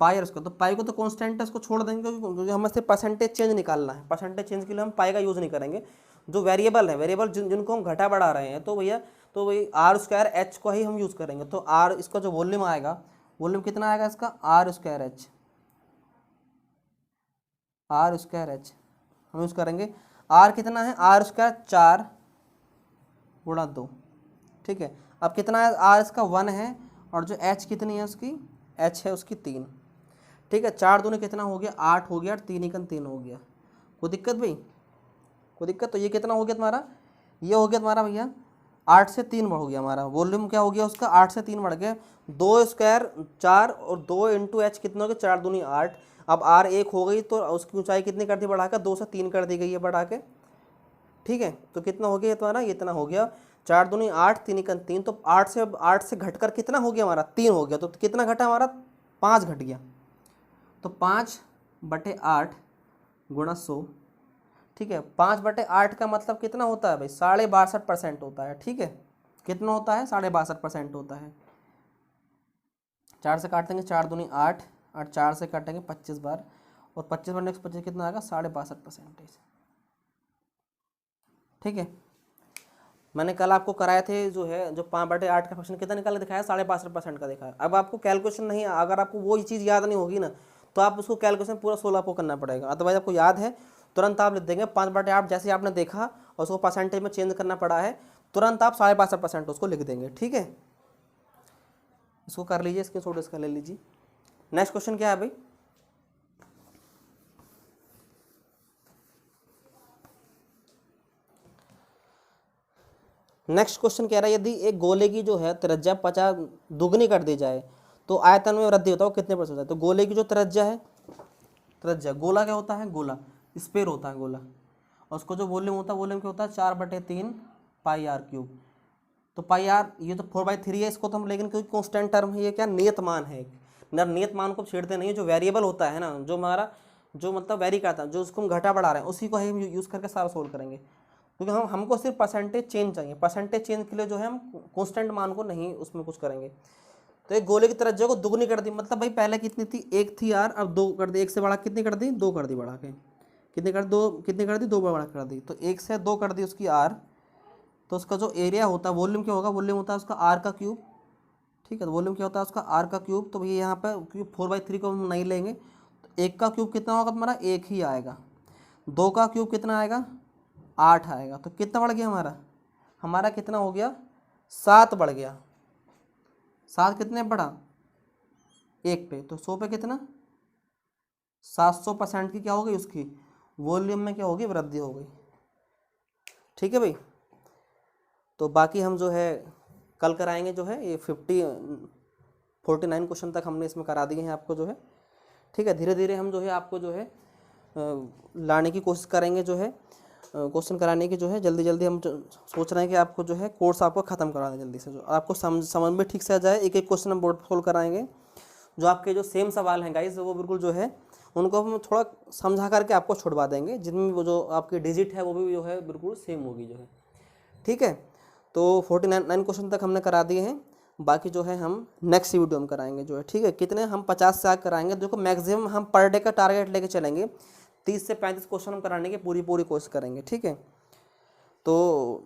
Speaker 2: पाई r स्क्वायर। तो पाई को तो कांस्टेंट है, इसको छोड़ देंगे क्योंकि हमें सिर्फ परसेंटेज चेंज निकालना है। परसेंटेज चेंज के लिए हम पाई का यूज़ नहीं करेंगे। जो वेरिएबल है, वेरिएबल जिनको हम घटा बढ़ा रहे हैं, तो भैया तो वही r स्क्वायर एच को ही हम यूज़ करेंगे। तो r, इसका जो वॉल्यूम आएगा, वॉल्यूम कितना आएगा इसका r square H, r square H हम यूज़ करेंगे। r कितना है, r स्क्वायर 4 गुणा 2। ठीक है, अब कितना है r इसका 1 है, और जो h कितनी है उसकी, h है उसकी 3। ठीक है, 4 दूनी कितना हो गया 8 हो गया, और 3 एकम 3 हो गया। कोई दिक्कत भाई, कोई दिक्कत। तो ये कितना हो गया तुम्हारा, ये हो गया तुम्हारा भैया 8 से 3 बढ़ गया हमारा वॉल्यूम, क्या हो गया उसका 8 से 3 बढ़ गया। 2 स्क्वायर 4 और 2 इंटू एच कितना हो गया 4 दूनी 8। अब r 1 हो गई तो उसकी ऊंचाई कितनी कर दी बढ़ाकर, 2 से 3 कर दी गई है बढ़ा के। ठीक है, तो कितना हो गया तुम्हारा, ये इतना हो गया 4 दूनी 8, 3 एकम 3। तो 8 से घटकर कितना हो गया हमारा 3 हो गया। तो कितना घटा हमारा 5 घट गया। तो 5/8 गुणा 100। ठीक है, 5/8 का मतलब कितना होता है भाई 62.5% होता है। ठीक है, कितना होता है 62.5% होता है। 4 से काट देंगे, 4 दूनी 8, और 4 से काटेंगे 25 बार, और 25 बार नेक्स्ट 25 कितना आएगा 62.5%। ठीक है, मैंने कल आपको कराए थे जो है, जो 5/8 का फ्रैक्शन कितना निकाल के दिखाया 62.5% का दिखाया। अब आपको कैलकुलेशन नहीं, अगर आपको वो चीज़ याद नहीं होगी ना, तो आप उसको कैलकुलेशन पूरा 16 को करना पड़ेगा। अदरवाइज आपको याद है तुरंत आप लिख देंगे 5/8, जैसे आपने देखा और उसको परसेंटेज में चेंज करना पड़ा है, तुरंत आप 62.5% उसको लिख देंगे। ठीक है, इसको कर लीजिए, इसके छोटे इसका ले लीजिए। नेक्स्ट क्वेश्चन क्या है भाई, नेक्स्ट क्वेश्चन कह रहा है यदि एक गोले की जो है त्रिज्या 50 दुगनी कर दी जाए तो आयतन में वृद्धि होता है वो कितने %? तो गोले की जो त्रिज्या है, त्रिज्या, गोला क्या होता है, गोला स्फीयर होता है, गोला और उसको जो वॉल्यूम होता है, वॉल्यूम क्या होता है 4/3 पाई आर क्यूब। तो पाई आर ये तो 4/3 है, इसको तो हम, लेकिन क्योंकि कॉन्स्टेंट टर्म है, ये क्या नियत मान है, नियत मान को छेड़ते नहीं है। जो वेरिएबल होता है ना, जो हमारा जो मतलब वेरी करता है, जो उसको हम घटा बढ़ा रहे हैं, उसी को हम यूज़ करके सारा सोल्व करेंगे। क्योंकि हमको सिर्फ परसेंटेज चेंज चाहिए, परसेंटेज चेंज के लिए जो है हम कॉन्स्टेंट मान को नहीं उसमें कुछ करेंगे। तो एक गोले की त्रिज्या को दुगनी कर दी, मतलब भाई पहले कितनी थी, 1 थी यार, अब 2 कर दी, 1 से बढ़ा कितनी कर दी, 2 कर दी बढ़ा के, कितनी कर दो, कितनी कर दी, 2 बढ़ा कर दी, तो 1 से 2 कर दी उसकी आर। तो उसका जो एरिया होता है, वॉल्यूम क्या होगा, वॉल्यूम होता है उसका आर का क्यूब, ठीक है। तो वॉल्यूम क्या होता है उसका आर का क्यूब। तो भैया यहाँ पर क्यूब 4/3 को हम नहीं लेंगे, तो 1 का क्यूब कितना होगा तुम्हारा, 1 ही आएगा। 2 का क्यूब कितना आएगा, 8 आएगा। तो कितना बढ़ गया हमारा, हमारा कितना हो गया, 7 बढ़ गया। 7 कितने बढ़ा, 1 पे, तो 100 पे कितना, 700% की क्या हो गई, उसकी वॉल्यूम में क्या होगी, वृद्धि हो गई। ठीक है भाई। तो बाकी हम जो है कल कराएंगे, जो है ये 49 क्वेश्चन तक हमने इसमें करा दिए हैं आपको, जो है ठीक है। धीरे धीरे हम जो है आपको जो है लाने की कोशिश करेंगे, जो है क्वेश्चन कराने की, जो है जल्दी जल्दी हम सोच रहे हैं कि आपको जो है कोर्स आपको ख़त्म करा दें जल्दी से, जो आपको समझ में ठीक से आ जाए। एक एक क्वेश्चन हम बोर्ड सोल्व कराएंगे। जो आपके जो सेम सवाल हैं गाइस, वो बिल्कुल जो है उनको हम थोड़ा समझा करके आपको छुड़वा देंगे, जिनमें वो जो आपकी डिजिट है वो भी जो है बिल्कुल सेम होगी, जो है ठीक है। तो 49 क्वेश्चन तक हमने करा दिए हैं। बाकी जो है हम नेक्स्ट वीडियो में कराएंगे, जो है ठीक है। कितने, हम 50 से आगे कराएंगे। देखो मैक्सिमम हम पर डे का टारगेट लेके चलेंगे, 30 से 35 क्वेश्चन हम कराने की पूरी कोशिश करेंगे, ठीक है। तो